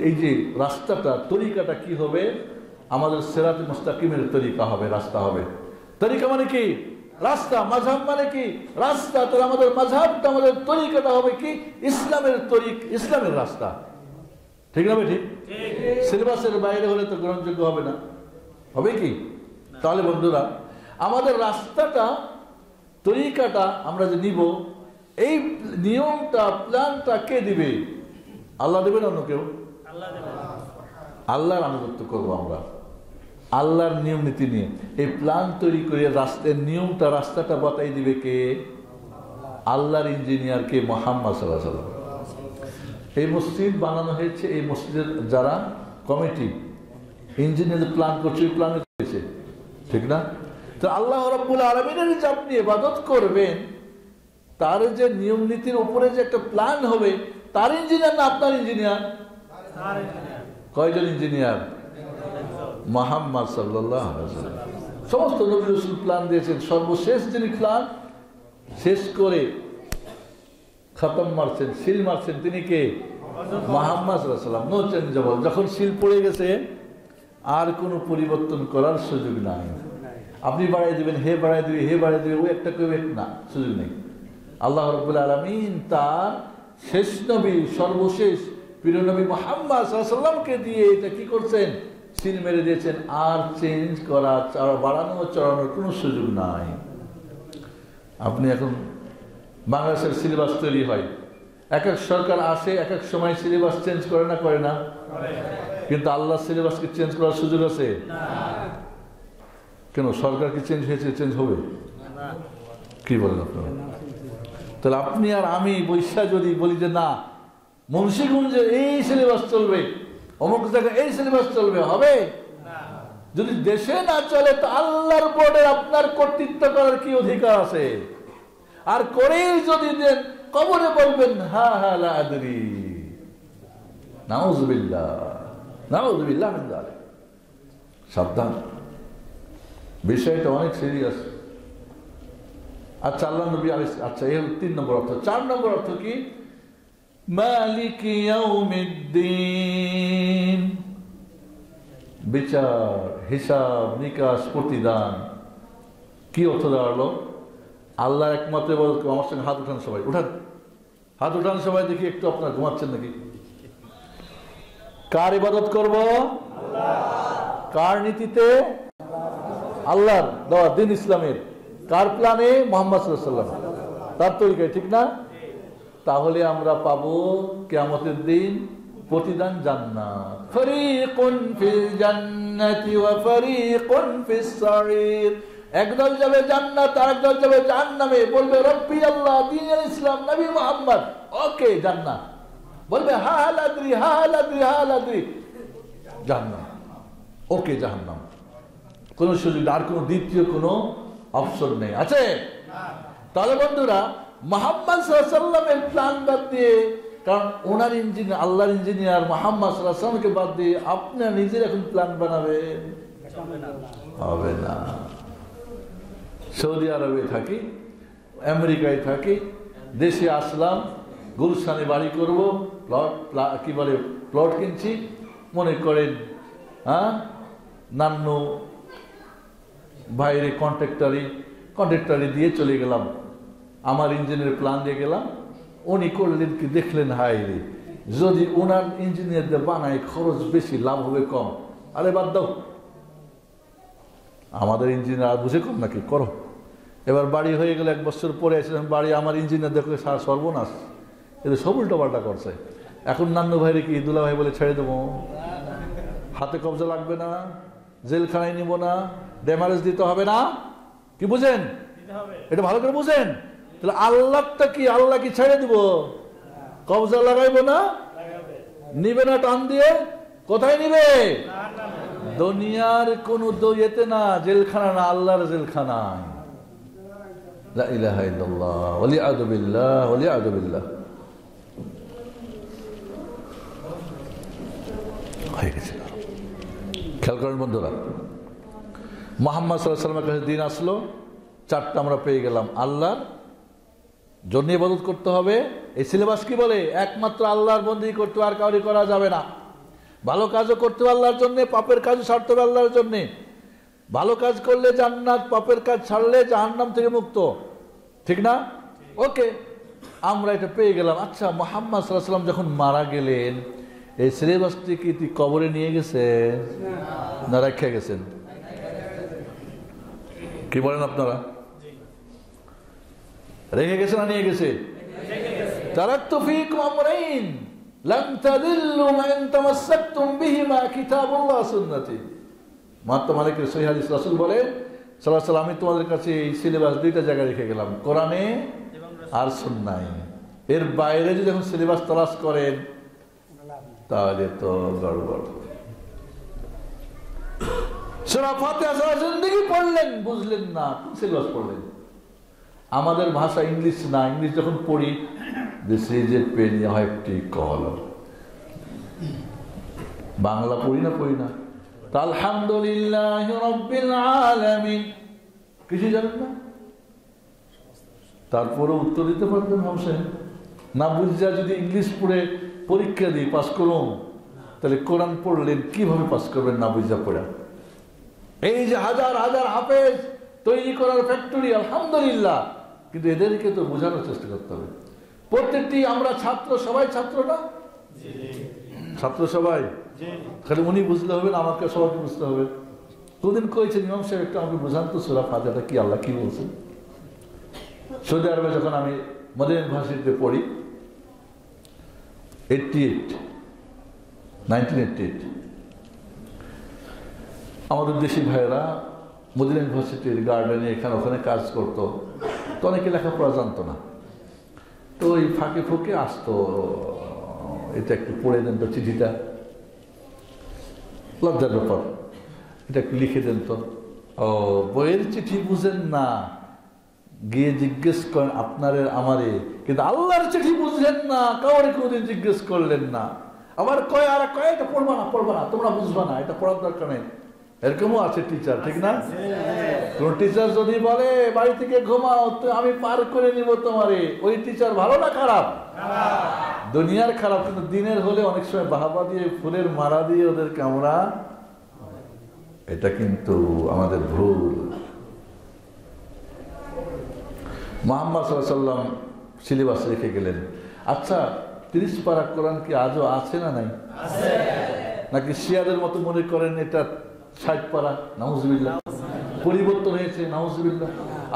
এই যে রাস্তাটা, তরিকাটা কি হবে? আমাদের সিরাত মুস্তাকিমের তরিকা হবে, রাস্তা হবে। তরিকা মানে কি? রাস্তা। মাযহাব মানে কি? রাস্তা। তাহলে আমাদের মাযহাবটা, আমাদের তরিকাটা হবে কি? ইসলামের ইসলামের রাস্তা। ঠিক না? ঠিক। সিলেবাসের বাইরে হলে তো গ্রহণযোগ্য হবে না, হবে কি? তাহলে বন্ধুরা, আমাদের রাস্তাটা, তরিকাটা আমরা যে নিব, এই নিয়মটা, প্ল্যানটা কে দিবে? আল্লাহ দেবেন? অন্য কেউ? আল্লাহর আনুগত্য করবো আমরা, আল্লাহর নিয়ম নীতি নিয়ে। এই প্ল্যান তৈরি করে রাস্তার নিয়মটা, রাস্তাটা বাতাই দিবে কে? আল্লাহর ইঞ্জিনিয়ার কে? মুহাম্মদ সাল্লাল্লাহু আলাইহি ওয়াসাল্লাম। এই মসজিদ বানানো হয়েছে, এই মসজিদের যারা কমিটি, ইঞ্জিনিয়ার প্ল্যান করছে, ওই প্ল্যানে করেছে, ঠিক না? তো আল্লাহ রাব্বুল আলামিনের যে আপনি ইবাদত করবেন, তার যে নিয়ম নীতির উপরে যে একটা প্ল্যান হবে, তার ইঞ্জিনিয়ার না আপনার ইঞ্জিনিয়ার? কয়জন ইঞ্জিনিয়ার? মুহাম্মদ সাল্লাল্লাহু আলাইহি ওয়াসাল্লাম। সমস্ত নবী রাসূল প্ল্যান দিয়েছেন, সর্বশেষ যিনি প্ল্যান শেষ করে খতম মারছেন, সিল মারছেন, তিনি কে? মুহাম্মদ সাল্লাল্লাহু আলাইহি ওয়াসাল্লাম। No changeable. যখন সিল পড়ে গেছে, আর কোনো পরিবর্তন করার সুযোগ নাই। আপনি বাড়াই দিবেন, হে বাড়াই দিবে, হে বাড়াই দিবে, ওই একটা কেউ না, সুযোগ নেই। আল্লাহ রাব্বুল আলামিন তার শেষ নবী, সর্বশেষ প্রিয় নবী মুহাম্মদ সাল্লাল্লাহু আলাইহি ওয়াসাল্লামকে দিয়ে এটা কি করছেন? সিল মেরে দিয়েছেন। আর চেঞ্জ করা, বাড়ানো, চড়ানোর কোনো সুযোগ নাই। আপনি এখন বাংলাদেশের সিলেবাস তৈরি হয়, এক এক সরকার আসে, এক এক সময় সিলেবাস চেঞ্জ করে না? করে না? কিন্তু আল্লাহ সিলেবাসকে চেঞ্জ করার সুযোগ আছে? কেন? সরকার কি চেঞ্জ হয়েছে? চেঞ্জ হবে? কি বলেন আপনারা? তাহলে আপনি আর আমি বৈশা যদি বলি যে না, মুন্সিগঞ্জে এই সিলেবাস চলবে, অমুক জায়গায় এই সিলেবাস চলবে, হবে? যদি দেশে না চলে, তো আল্লাহর বোর্ডে আপনার কর্তৃত্ব করার কি অধিকার আছে? আর করেই যদি দেন, কবরে বলবেন হা হা লা আদরি। নাউযুবিল্লাহ, নাউযুবিল্লাহ মিন যালিক। সাবধান, বিষয়টা অনেক সিরিয়াস। আচ্ছা, আল্লাহ নবী আলাইহিস, আচ্ছা, এই 3 নম্বর অর্থ। 4 নম্বর অর্থ কি? মালিক ইয়াউমিদ্দিন, বিচার, হিসাব নিকাশ, প্রতিদান। কি অর্থ দাঁড়ালো? আল্লাহ একমাত্র ইবাদত। আমার সঙ্গে হাত উঠান সবাই, উঠান, হাত উঠান সবাই, দেখি একটু আপনারা ঘুমাচ্ছেন নাকি? কার ইবাদত করব? কার নীতিতে? আল্লাহর দেওয়া দিন ইসলামের। কার প্ল্যানে? মুহাম্মদ সাল্লাল্লাহু আলাইহি ওয়াসাল্লাম, তার তরিকায়, ঠিক না? তাহলে আমরা পাবো কিয়ামতের দিন প্রতিদান, জান্নাত। ফারীকুন ফিল জান্নাতি ওয়া ফারীকুন ফিস সাঈর। একদল যাবে জান্নাত, আরেকদল যাবে জাহান্নামে। বলবে রব্বি আল্লাহ, দ্বীনুল ইসলাম, নবী মুহাম্মদ, ওকে জান্নাত। বলবে হা লা আদরি, হা লা আদরি, হা লা আদরি, জাহান্নাম, ওকে জাহান্নাম। কোন সুযোগ, আর কোন দ্বিতীয় কোনো অপশন নেই, আছে? তাহলে বন্ধুরা, মুহাম্মদ সাল্লাল্লাহু আলাইহি ওয়াসাল্লামের প্ল্যান বাদ দিয়ে, কারণ ওনার ইঞ্জিনিয়ার, আল্লাহর ইঞ্জিনিয়ার মুহাম্মদ সাল্লাল্লাহু আলাইহি ওয়াসাল্লামকে বাদ দিয়ে আপনি নিজের এখন প্ল্যান বানাবেন, হবে না। সৌদি আরবে থাকি, আমেরিকায় থাকি, দেশে আসলাম, গুলশানে বাড়ি করব, কি বলে প্লট কিনছি, মনে করেন নান্নু বাইরে কন্ট্রাক্টারি দিয়ে চলে গেলাম, আমার ইঞ্জিনিয়ার প্ল্যান দিয়ে গেলাম, উনি করলেন কি দেখলেন, হাই রে যদি ওনার ইঞ্জিনিয়ারদের বানায় খরচ বেশি, লাভ হবে কম, আরে বাদ দাও, আমাদের ইঞ্জিনিয়ার বুঝে কম নাকি, করো। এবার বাড়ি হয়ে গেলে 1 বছর পরে এসেছিলাম বাড়ি, আমার ইঞ্জিনিয়ার দেখলে সর্বনাশ, এটা সব উল্টোপাল্টা করছে। এখন নান্নু ভাইরে কি দুলা ভাই বলে ছেড়ে দেবো? হাতে কবজা লাগবে না, জেলখানায় নিব না, ড্যামারেজ দিতে হবে না, কি বুঝেন? এটা ভালো করে বুঝেন। তাহলে আল্লাহটা কি, আল্লাহ কি ছেড়ে দিব? কবজা লাগাইবো না, নিবে না টান দিয়ে, কোথায় নিবে? দুনিয়ার কোন দইয়েতে না, জেলখানা না, আল্লাহর জেলখানায়। লা ইলাহা ইল্লাল্লাহ ওয়ালিয়াযু বিল্লাহ ওয়ালিয়াযু বিল্লাহ। হয়ে গেছে। খেয়াল করেন বন্ধুরা, মুহাম্মদ সাল্লাল্লাহু আলাইহি ওয়াসাল্লামের কাছে দিন আসলো, 4টা আমরা পেয়ে গেলাম। আল্লাহর জন্য ইবাদত করতে হবে, এই সিলেবাস কি বলে? একমাত্র আল্লাহর বন্দেগী করতে, আর কাউরি করা যাবে না। ভালো কাজও করতে হবে আল্লাহর জন্য, পাপের কাজও ছাড়তে হবে আল্লাহর জন্য। ভালো কাজ করলে জান্নাত, পাপের কাজ ছাড়লে জাহান্নাম থেকে মুক্ত, ঠিক না? ওকে, আমরা এটা পেয়ে গেলাম। আচ্ছা, মুহাম্মদ সাল্লাল্লাহু আলাইহি ওয়াসাল্লাম যখন মারা গেলেন, এই সিলেবাসটি কি কবরে নিয়ে গেছে না রেখে গেছেন? কি বলেন আপনারা? রেখে গেছে না নিয়ে গেছে? তারাকতু ফীকুম আমরাইন লান তাদিল্লু মা ইন তামাসসাকতুম বিহিমা কিতাবুল্লাহ সুন্নতি। মাত্র মালিকের সহিহ হাদিস, রাসূল বলেন সাল্লাল্লাহু আলাইহি ওয়াসাল্লাম, আমি তোমাদের কাছে এই সিলেবাস 2টা জায়গায় রেখে গেলাম, কোরআনে আর সুন্নাহে। এর বাইরে যদি এখন সিলেবাস তালাশ করেন তাহলে তো গড়বড়। সূরা ফাতিহা সারা জিন্দেগি পড়লেন, বুঝলেন না, কোন সিলেবাস পড়লেন? আমাদের ভাষা ইংলিশ না, ইংলিশ যখন পড়ি, this is a pen you have to call. Bangla পড়ি না? আলহামদুলিল্লাহ রাব্বিল আলামিন, কিছু জানেন না? তারপরে উত্তর দিতে পারবেন হোসেন না? বুঝা যদি ইংলিশ পড়ে পরীক্ষা দিই পাস করুন, তাহলে কোরআন পড়লেন কিভাবে পাস করবেন না বুঝা পড়া? এই যে হাজার হাজার হাফেজ তৈরি করার ফ্যাক্টরি, আলহামদুলিল্লাহ, কিন্তু এদেরকে তো বোঝানোর চেষ্টা করতে হবে। প্রত্যেকটি আমরা ছাত্র, সবাই ছাত্র না? ছাত্র সবাই, খালি উনি বুঝলে হবে না, আমাকে সবাইকে বুঝতে হবে। দুদিন কয়েছেন ইমাম সাহেব একটু আমাকে বোঝান তো সূরা ফাতিহাটা কি, আল্লাহ কি বলছেন। সৌদি আরবে যখন আমি মদিনা ইউনিভার্সিটিতে পড়ি, 1988 আমাদের দেশি ভাইয়েরা মদিনা ইউনিভার্সিটির গার্ডেনে এখানে ওখানে কাজ করতো, তো অনেকে লেখাপড়া জানতো না, তো ওই ফাঁকে ফুঁকে আসতো, এটা একটু পড়ে দেন তো চিঠিটা, লজ্জার ব্যাপার, এটা একটু লিখে দেন তো। ও, বইয়ের চিঠি বুঝেন না, গিয়ে জিজ্ঞেস করেন আপনারে আমারে, কিন্তু আল্লাহর চিঠি বুঝলেন না, কাউরে কোনোদিন জিজ্ঞেস করলেন না। আবার কয় এটা পড়বা না, তোমরা বুঝবা না, এটা পড়ার দরকার নেই। এরকমও আছে টিচার, ঠিক না? কোন টিচার যদি বলে বাড়ি থেকে ঘুমাও, তো আমি পার করে নিব তোমারে, ওই টিচার ভালো না খারাপ? দুনিয়ার খারাপ, কিন্তু দিনের হলে অনেক সময় বাহাবা দিয়ে, ফুলের মারা দিয়ে ওদেরকে আমরা, এটা কিন্তু আমাদের ভুল। মুহাম্মদ সাল্লাল্লাহু আলাইহি ওয়াসাল্লাম সিলেবাস রেখে গেলেন। আচ্ছা, 30 পারা কোরআন কি আজও আছে না নাই? নাকি শিয়াদের মতো মনে করেন এটা 60 পারা? নাউজুবিল্লাহ, পরিবর্তন হয়েছে, নাউজুবিল্লাহ।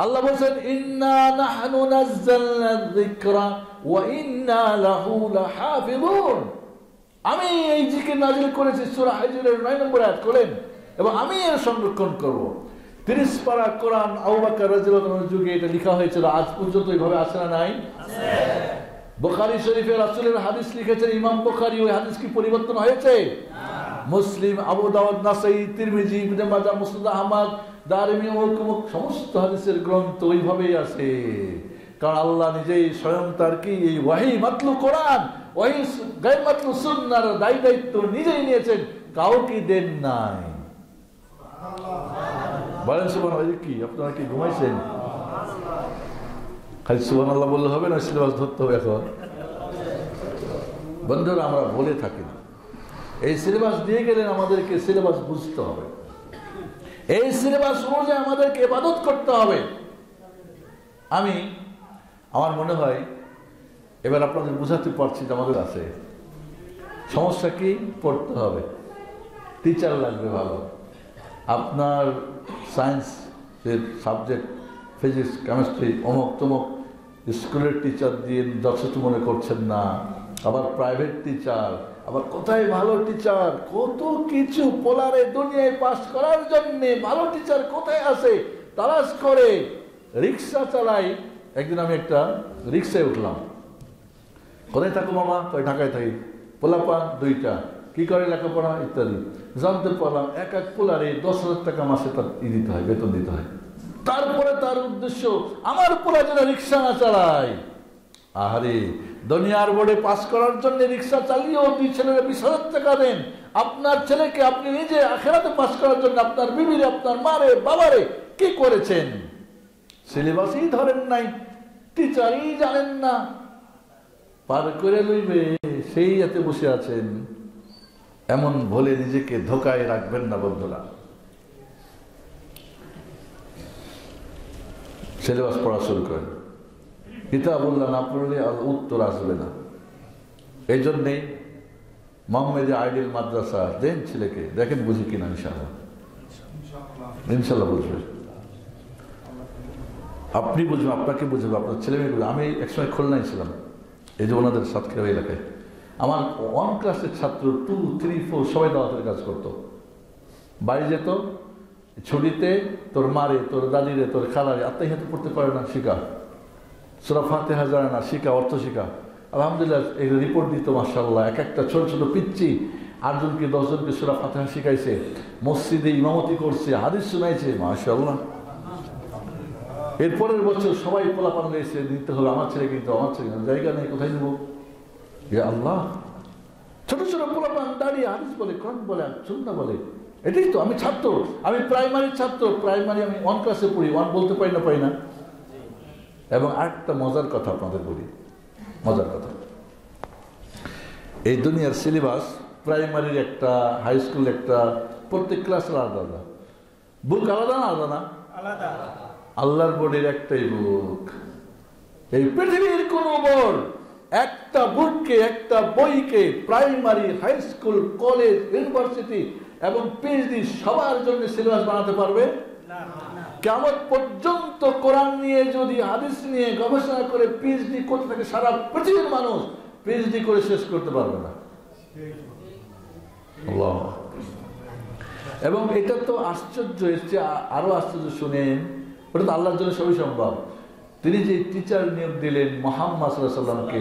আল্লাহ বলেন ইন্না নাহনু নাযালনা যিকরা ওয়া ইন্না লাহু লাহাফিজুন। আমি এই জিকির নাযিল করেছি, সূরা হিজরের 9 নম্বর আয়াত করেন, এবং আমি এর সংরক্ষণ করব। 30 পারা কোরআন আবু বকর রাদিয়াল্লাহু আনহুর যুগে এটা লেখা হয়েছিল, আজ পর্যন্ত এইভাবে আছে না নাই? আছে। বুখারী শরীফে রাসূলের হাদিস লিখেছেন ইমাম বুখারী, ওই হাদিস কি পরিবর্তন হয়েছে? না। মুসলিম, আবু দাউদ, নাসাই, তিরমিজি, ইবনে মাজাহ, মুসনাদ আহমদ, দারিমি, সমস্ত হাদিসের গ্রন্থ ওইভাবেই আছে। কারণ আল্লাহ নিজেই স্বয়ং তার কি এই ওয়াহি মাতলু কোরআন, ওয়াহি গায়র মাতলু সুন্নাহর দায়িত্ব নিজেই নিয়েছেন, কাউকে দেন নাই। বলেন সুবহানাল্লাহ। কি আপনারা কি ঘুমাইছেন? খালি সুবহানাল্লাহ বললে হবে না, সিলেবাস ধরতে হবে এখন। বন্ধুরা, আমরা বলে থাকি না, এই সিলেবাস দিয়ে গেলেন, আমাদেরকে সিলেবাস বুঝতে হবে, এই সিলেবাস অনুযায়ী আমাদেরকে ইবাদত করতে হবে। আমার মনে হয় এবার আপনাদের বুঝাতে পারছি যে আমাদের আছে সমস্যা কি, পড়তে হবে, টিচার লাগবে ভালো। আপনার সায়েন্স সাবজেক্ট, ফিজিক্স, কেমিস্ট্রি, অমুক তমুক স্কুলের টিচার দিয়ে যথেষ্ট মনে করছেন না, আবার প্রাইভেট টিচার, আবার কোথায় ভালো টিচার, কত কিছু পোলারে দুনিয়ায় পাস করার জন্যে ভালো টিচার কোথায় আছে তালাশ করে। রিক্সা চালাই, একদিন আমি একটা রিক্সায় উঠলাম, কোথায় থাকো মামা, ওই ঢাকায় থাকি, পোলাপান 2টা, কি করে লেখাপড়া ইত্যাদি জানতে পারলাম। এক পোলারে 10,000 টাকা মাসে তার দিতে হয়, বেতন দিতে হয়। তারপরে তার উদ্দেশ্য আমার পোলা যেন রিক্সা না চালায়। আহারে, দুনিয়ার বোর্ডে পাস করার জন্য রিক্সা চালিয়েও 2 ছেলের 20,000 টাকা দেন, আপনার ছেলেকে আপনি নিজে আখেরাতে পাস করার জন্য আপনার বিবিরে, আপনার মারে, বাবারে কি করেছেন? সিলেবাসই ধরেন নাই, টিচারই জানেন না, পার করে লইবে সেই এতে বসে আছেন। এমন বলে নিজেকে ধোকায় রাখবেন না বন্ধুরা। সিলেবাস পড়া শুরু করেন, কিতাবুল্লাহ না পড়লে আর উত্তর আসবে না। এই জন্যেই মোহাম্মদী আইডিয়াল মাদ্রাসা দেন ছেলেকে, দেখেন বুঝি কিনা। ইনশাল্লাহ বুঝবে, আপনি বুঝবেন, আপনাকে বুঝবে, আপনার ছেলে মেয়ে বুঝবে। আমি একসময় খুলনায় ছিলাম, এই যে ওনাদের সাতক্ষীরা এলাকায় আমার 1 ক্লাসের ছাত্র 2, 3, 4 সবাই দাওয়াতের কাজ করতো। বাড়ি যেত ছুটিতে, তোর মারে, তোর দাদিরে, তোর খালারে আত্মাহিয়াত পড়তে পারে না, শিখা। সূরা ফাতিহা জানে না, শিখা, অর্থ শিখা। আলহামদুলিল্লাহ এই রিপোর্ট দিত, মাশাআল্লাহ, এক একটা ছোট ছোট পিচ্চি 8 জনকে 10 জনকে সূরা ফাতিহা শিখাইছে, মসজিদে ইমামতি করছে, হাদিস শোনাইছে, মাশাআল্লাহ। এরপরের বছর সবাই পোলাপান গেছে, দিতে হবে আমার ছেলে, কিন্তু আমার ছেলে জায়গা নেই, কোথায় নেবো? ইয়া আল্লাহ, ছোট ছোট পোলাপান দাঁড়িয়ে হাদিস বলে, কোরআন বলে, সুন্নাহ বলে। এটাই তো, আমি ছাত্র, আমি প্রাইমারির ছাত্র, প্রাইমারি আমি 1 ক্লাসে পড়ি, 1 বলতে পারি না। এবং আরেকটা মজার কথা আপনাদের বলি, মজার কথা, এই দুনিয়ার সিলেবাস প্রাইমারির একটা, হাই স্কুল একটা, প্রত্যেক ক্লাসের আলাদা আলাদা বুক, আলাদা না আলাদা না? আল্লাহর বোর্ডের একটাই বুক। এই পৃথিবীর কোন বোর্ড একটা বুককে, একটা বইকে primary, high school, college, university এবং পিএইচডি সবার জন্য সিলেবাস বানাতে পারবে না। কিয়ামত পর্যন্ত কোরআন নিয়ে যদি, হাদিস নিয়ে গবেষণা করে পিএইচডি করতে থাকে সারা পৃথিবীর মানুষ, পিএইচডি করে শেষ করতে পারবে না। আল্লাহ। এবং এটা তো আশ্চর্য, এর চেয়ে আরো আশ্চর্য শুনেন, ওটা তো আল্লাহর জন্য সবই সম্ভব। তিনি যে টিচার নিয়োগ দিলেন মুহাম্মদ সাল্লাল্লাহু আলাইহি ওয়াসাল্লামকে,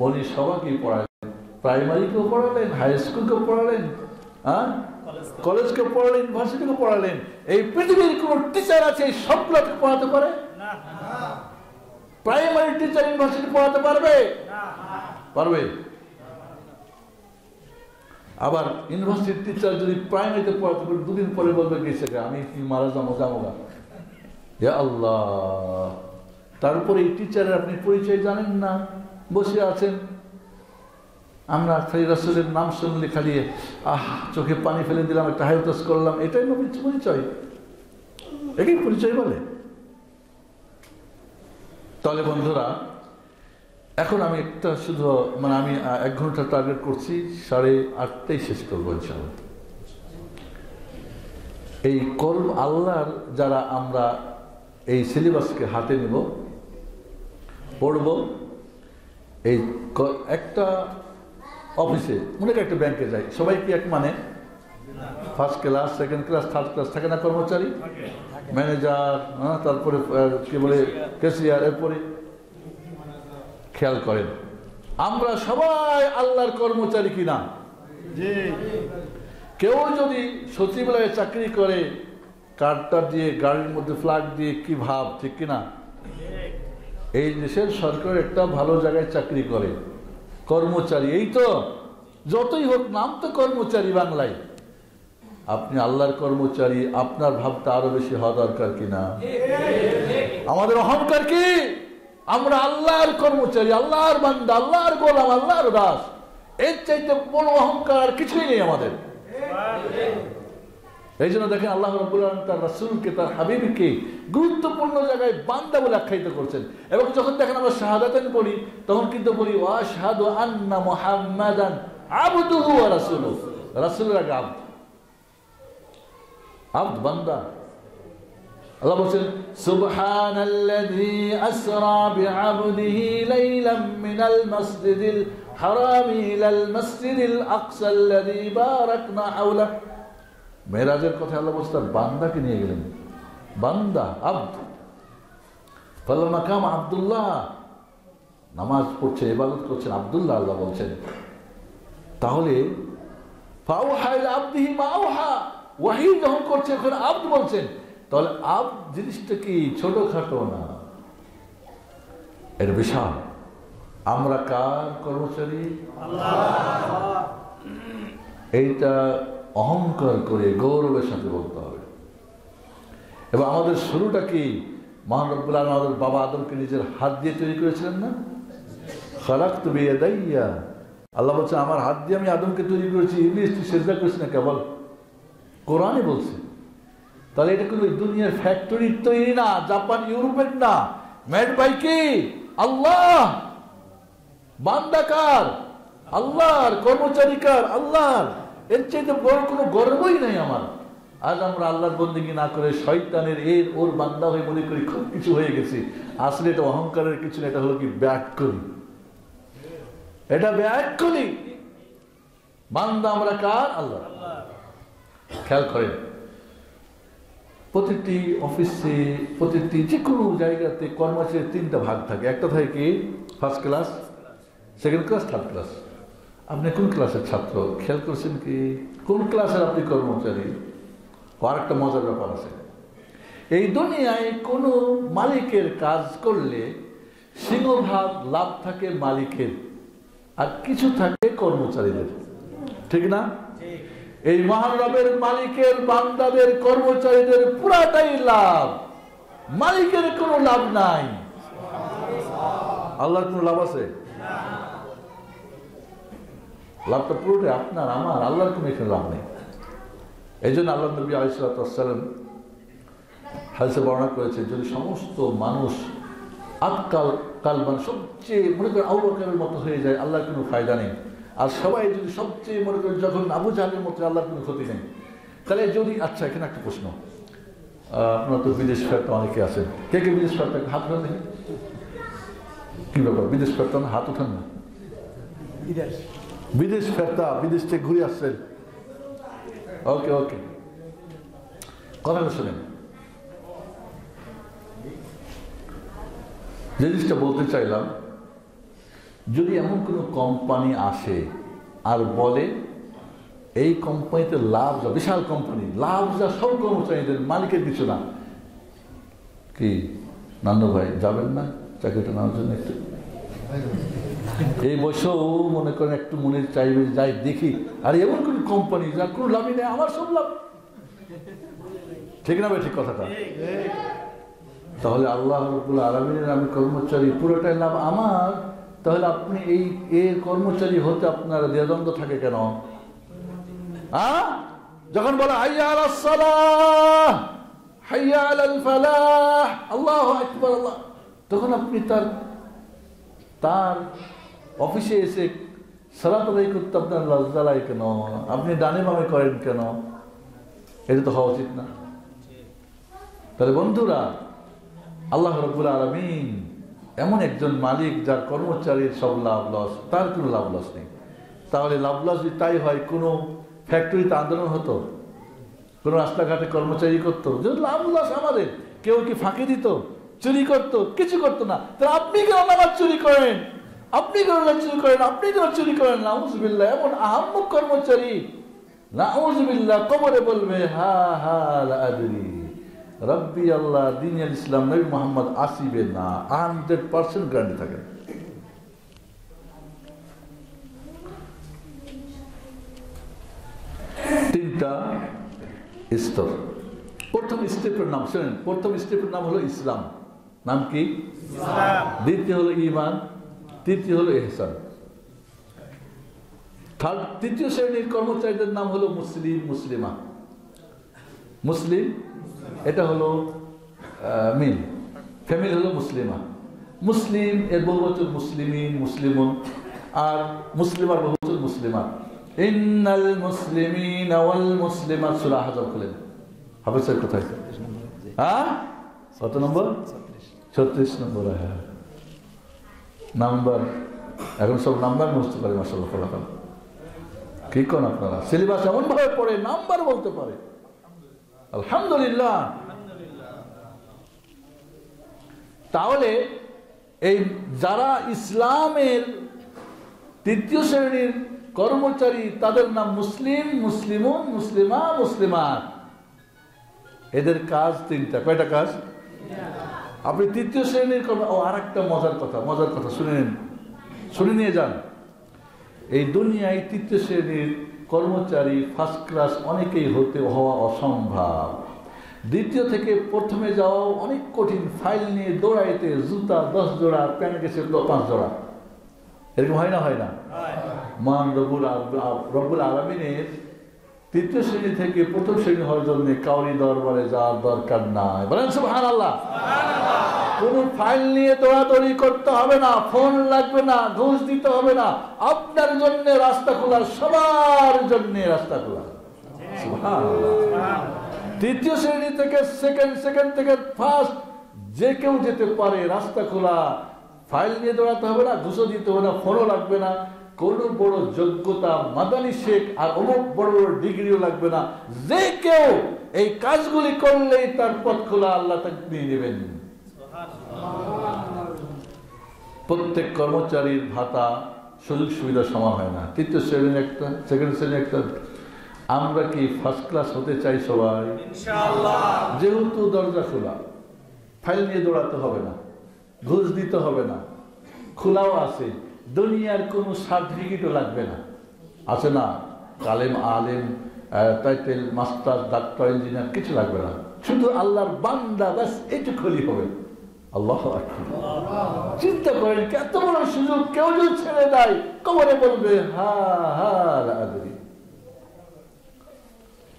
উনি সবাইকে পড়ালেন, প্রাইমারিকেও পড়ালেন, হাই স্কুলকেও পড়ালেন, কলেজকে পড়ালেন, ইউনিভার্সিটিকে পড়ালেন। এই পৃথিবীর কোন টিচার আছে এই সবগুলোকে পড়াতে পারে? প্রাইমারি টিচার ইউনিভার্সিটি পড়াতে পারবে? পারবে। আবার ইউনিভার্সিটির টিচার যদি প্রাইমারিতে পড়াতে পারে, 2 দিন পরে বলবে গেছে, আমি মারা যাবো। ইয়া আল্লাহ। তারপরে এই টিচারের আপনি পরিচয় জানেন না, বসে আছেন। আমরা খালি রাসূলের নাম শুনলে খালি চোখে পানি ফেলে দিলাম, একটা হাইতাস করলাম, এটাই নবীর পরিচয়, এটাই পরিচয় বলে। তাহলে বন্ধুরা, এখন আমি একটা শুধু আমি 1 ঘন্টা টার্গেট করছি, 8:30 শেষ করবো ইনশাআল্লাহ। এই কলম আল্লাহর যারা আমরা এই সিলেবাসকে হাতে নেব, পড়ব, এই একটা অফিসে, মনে করি একটা ব্যাংকে যাই, সবাই কি এক মানে? First class, second class, third class থাকে না কর্মচারী? ম্যানেজার, তারপরে কি বলে ক্যাশিয়ার, এরপরে খেয়াল করেন আমরা সবাই আল্লাহর কর্মচারী কিনা? কেউ যদি সচিবালয়ে চাকরি করে, কার্ডটা দিয়ে, গাড়ির মধ্যে ফ্ল্যাগ দিয়ে, কি ভাব, ঠিক কিনা? এই দেশের সরকার একটা ভালো জায়গায় চাকরি করে, কর্মচারী, এই তো, যতই হোক নাম তো কর্মচারী বাংলায়। আপনি আল্লাহর কর্মচারী, আপনার ভাবটা আরো বেশি হওয়া দরকার কিনা? আমাদের অহংকার কি? আমরা আল্লাহর কর্মচারী, আল্লাহর বান্দা, আল্লাহর গোলাম, আল্লাহর দাস। এর চাইতে বড় অহংকার কিছুই নেই আমাদের। এই জন্য দেখেন আল্লাহ রাব্বুল আলামিন তার রাসূলকে, তার হাবিবকে গুরুত্বপূর্ণ জায়গায় বান্দা বলে আখ্যায়িত করছেন। এবং যখন দেখেন আমরা শাহাদাতান পড়ি তখন কিন্তু বলি ওয়া আশহাদু আন্না মুহাম্মাদান আবদুহু ওয়া রাসূলুহু। রাসূলের আগে আব্দ বান্দা। আল্লাহ বলেন সুবহানাল্লাযী আসরা বিআবদিহি লাইলাম মিনাল মাসজিদিল হারামি ইলাল মাসজিদিল আকসাল্লাযী বারাকনা হাওলাহু। মেরাজের কথা আল্লাহ বলছেন তার বান্দাকে নিয়ে গেলেন, বান্দা আব্দ। ফালাম্মা কাম আব্দুল্লাহ, নামাজ পড়ছে, ইবাদত করছেন আব্দুল্লাহ, আল্লাহ বলছেন। তাহলে ফাওহা ইলা আবদিহি মা আওহা, ওয়াহী যখন করছে ওখানে আব্দ বলছেন, তাহলে আব্দ জিনিসটা কি ছোটখাটো না, এটা বিশাল। আমরা কার কর্মচারী? আল্লাহ। এইটা অহংকার করে গৌরবের সাথে বলতে হবে। এবং আমাদের শুরুটা কি? মহান রব্বুল আলামিন আমাদের বাবা আদমকে নিজের হাত দিয়ে তৈরি করেছিলেন না? খালাকতু বিয়াদাইয়া, আল্লাহ বলছেন আমার হাত দিয়ে আমি আদমকে তৈরি করেছি। ইবলিস তুই সিজদা করিস না কেবল, কোরআনে বলছে। তাহলে এটা কোনো দুনিয়ার ফ্যাক্টরির তৈরি না, জাপান ইউরোপের না, মেড বাই কে? আল্লাহ। বান্দা কার? আল্লাহর। কর্মচারী কার? আল্লাহর। এর চাইতে বড় কোনো গর্বই নাই আমার। আজ আমরা আল্লাহর বন্দেগী না করে শয়তানের এর ওর বান্দা হয়ে মনে করি খুব কিছু হয়ে গেছি। আসলে এটা অহংকারের কিছু না, এটা হলো কি ব্যাক করি, এটা ব্যাক করি। বান্দা আমরা কার? আল্লাহ। খেয়াল করেন প্রতিটি অফিসে, প্রতিটি যে কোনো জায়গাতে কর্মচারীর তিনটা ভাগ থাকে। একটা থাকে কি first class, second class, third class. আপনি কোন ক্লাসের ছাত্র খেয়াল করছেন কি? কোন ক্লাসের আপনি কর্মচারী? আর একটা মজার ব্যাপার আছে, এই দুনিয়ায় কোনো মালিকের কাজ করলে সিংহভাগ লাভ থাকে মালিকের, আর কিছু থাকে কর্মচারীদের, ঠিক না? এই মহান রবের মালিকের বান্দাদের কর্মচারীদের পুরাটাই লাভ, মালিকের কোনো লাভ নাই। আল্লাহর কোনো লাভ আছে? লাভটা পুরোটাই আপনার আমার, আল্লাহর কোনো এখানে লাভ নেই। এই জন্য আল্লাহ নবী আলাইহিস সালাম হাদিসে বর্ণনা করেছে, যদি সমস্ত মানুষ কালবান সবচেয়ে মনে করেন আবু বকরের মতো হয়ে যায়, আল্লাহর কোনো ফায়দা নেই। আর সবাই যদি সবচেয়ে মনে করেন যখন আবু জাহলের মতো, আল্লাহর কোনো ক্ষতি নেই। তাহলে যদি, আচ্ছা এখানে একটা প্রশ্ন, আপনারা তো বিদেশ ফেরত অনেকে আছেন, কে কে বিদেশ ফেরত? হাত উঠান দেখি। কি ব্যাপার বিদেশ ফেরত না? হাত উঠান না। বিদেশ ফেরতা, বিদেশ থেকে ঘুরে আসছেন, ওকে ওকে, কথাটা শোনেন। যে জিনিসটা বলতে চাইলাম, যদি এমন কোনো কোম্পানি আসে আর বলে এই কোম্পানিতে লাভ যা, বিশাল কোম্পানি, লাভ যা সব কর্মচারীদের, মালিকের কিছু না, কি নান্নু ভাই যাবেন না চাকরিটা নেওয়ার জন্য? একটু এই বয়সেও মনে করেন একটু মনে চাইবে যাই দেখি, আর এমন কোন কোম্পানি যার কোনো লাভই নেই, আমার সব লাভ, ঠিক না ভাই? ঠিক কথাটা। তাহলে আল্লাহ রাব্বুল আলামিনের আমি কর্মচারী, পুরোটাই লাভ আমার। তাহলে আপনি এই এর কর্মচারী হতে আপনার দ্বিধাদ্বন্দ্ব থাকে কেন? যখন বলে হাইয়া আলাস সালাহ, হাইয়া আলাল ফালাহ, আল্লাহু আকবার, আল্লাহ, তখন আপনি তার অফিসে এসে সালাত আদায় করতে আপনার লজ্জা লাগে কেন? আপনি ডানে বামে করেন কেন? এটা তো হওয়া উচিত না। তাহলে বন্ধুরা, আল্লাহ রাব্বুল আলামিন এমন একজন মালিক যার কর্মচারীর সব লাভ লস, তার কোনো লাভ লস নেই। তাহলে লাভ লস যদি তাই হয়, কোনো ফ্যাক্টরিতে আন্দোলন হতো, কোনো রাস্তাঘাটে কর্মচারী করতো, যদি লাভ লস আমাদের, কেউ কি ফাঁকি দিত, চুরি করতো? কিছু করতো না। তাহলে আপনি কেন নামাজ চুরি করেন? আপনি কেন চুরি করেন? আপনি কেন চুরি করেন? নাউজুবিল্লাহ। এমন আহাম্মক কর্মচারী, নাউজুবিল্লাহ, কবরে বলবে হা হা লা আদরি, রব্বি আল্লাহ, দ্বীন আল ইসলাম, নবী মুহাম্মদ আসিবে না, 100% গ্যারান্টি থাকে। তিনটা স্তর। প্রথম স্টেপের নাম শুনেন, প্রথম স্টেপের নাম হলো ইসলাম। নাম কি? দ্বিতীয় হলো ঈমান, তৃতীয় হলো ইহসান। তৃতীয় শ্রেণীর কর্মচারীদের নাম হলো মুসলিম মুসলিমা। মুসলিম এটা হলো মিল, ফ্যামিলি হলো মুসলিমা। মুসলিম এর বহুবচন মুসলিমিন মুসলিমুন, আর মুসলিমার বহুবচন মুসলিমা। ইন্নাল মুসলিমিনা ওয়াল মুসলিমাত, সূরা আহজাব খুলেন, হাফেজের কোথায়? হ্যাঁ, কত নম্বর? 36 নম্বর। হ্যাঁ, নাম্বার এখন সব নাম্বার বুঝতে পারে। মাশাআল্লাহ, ফলাফল কি কোন আপনারা সিলেবাস এমন ভাবে পড়ে নাম্বার বলতে পারে, আলহামদুলিল্লাহ। তাহলে এই যারা ইসলামের তৃতীয় শ্রেণীর কর্মচারী তাদের নাম মুসলিম মুসলিমুন মুসলিমা মুসলিমাত। এদের কাজ তিনটা। কয়টা কাজ? আপনি তৃতীয় শ্রেণীর আর একটা মজার কথা শুনে নিয়ে যান। এই দুনিয়ায় তৃতীয় শ্রেণীর কর্মচারী ফার্স্ট ক্লাস অনেকেই হওয়া অসম্ভব। দ্বিতীয় থেকে প্রথমে যাওয়া অনেক কঠিন। ফাইল নিয়ে দৌড়াইতে জুতা 10 জোড়া, প্যান্ট গেছে 5 জোড়া, এরকম হয় না? মান রব্বুল আলামিনের তৃতীয় শ্রেণী থেকে প্রথম শ্রেণী হওয়ার জন্য কাউরি দরবারে যাওয়ার দরকার নাই। বলেন সুবহানাল্লাহ। কোন ফাইল নিয়ে দৌড়াদৌড়ি করতে হবে না, ফোন লাগবে না, ঘুষ দিতে হবে না। আপনার জন্য রাস্তা খোলা, সবার জন্য রাস্তা খোলা। সুবহানাল্লাহ। তৃতীয় শ্রেণী থেকে সেকেন্ড থেকে ফার্স্ট যে কেউ যেতে পারে, রাস্তা খোলা। ফাইল নিয়ে দৌড়াতে হবে না, ঘুষও দিতে হবে না, ফোনও লাগবে না। কোন বড় যোগ্যতা মাদানী শেখ আর অমুক বড় বড় ডিগ্রিও লাগবে না। যে কেউ এই কাজগুলি করলেই তার পথ খোলা, আল্লাহ তাকে নিয়ে নেবেন। প্রত্যেক কর্মচারীর ভাতা সুযোগ সুবিধা সমান হয় না। তৃতীয় শ্রেণীর একটা, সেকেন্ড শ্রেণীর একটা। আমরা কি ফার্স্ট ক্লাস হতে চাই সবাই? ইনশাআল্লাহ। যেহেতু দরজা খোলা, ফাইল নিয়ে দৌড়াতে হবে না, ঘুষ দিতে হবে না, খোলাও আছে। দুনিয়ার কোনো সার্টিফিকেটও লাগবে না, আছে না? কালেম আলেম টাইটেল মাস্টার ডাক্তার ইঞ্জিনিয়ার কিছু লাগবে না। শুধু আল্লাহর বান্দা, ব্যাস এইটুকু হলেই হবে। আল্লাহু আকবার। চিন্তা করেন কত বড় সুযোগ। কেউ যদি ছেড়ে দেয় কবরে বলবে হা হা আদরি।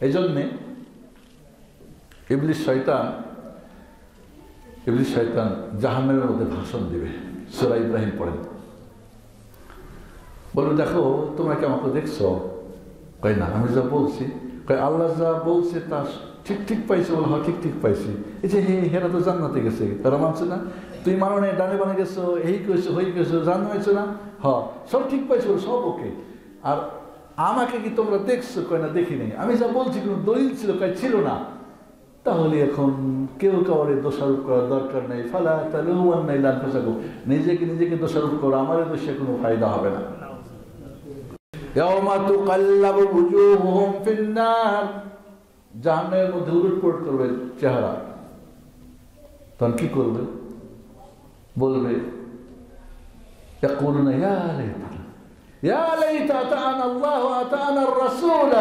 এই জন্যে ইবলিস শয়তান জাহান্নামের মধ্যে ভাষণ দিবে। সূরা ইব্রাহিম পড়েন, বলবে দেখো তোমরা কি আমাকে দেখছো? কয় না, আমি যা বলছি, কয় আল্লাহ যা বলছে তা ঠিক পাইছে? বলে হ্যাঁ ঠিক পাইছি। এই যে হেরা তো জান্নাতে গেছে, তারা মানছে না? তুই মানো না, ডানে বানে গেছো, এই কইছো হয়ে গেছো, জান্নাইছো না? হ্যাঁ সব ঠিক পাইছো, সব ওকে। আর আমাকে কি তোমরা দেখছো? কয় না দেখি নেই। আমি যা বলছি কোনো দলিল ছিল? কয় ছিল না। তাহলে এখন কেউ কাউরে দোষারোপ করার দরকার নেই। ফালা তালুমান্না ইল্লা আনফুসাকুম, নিজেকে দোষারোপ করো, আমাদের দোষে কোনো ফায়দা হবে না। ইয়াওমা তুকাল্লাবু ওয়ুজুহুহুম ফিন-নার, জাহান্নামের মধ্যে উলটপালট করবে চেহারা। তখন কি করবে? বলবে ইয়াকুলুনা ইয়া লাইতা আতা'না আল্লাহ ওয়া আতা'না আর-রাসূল।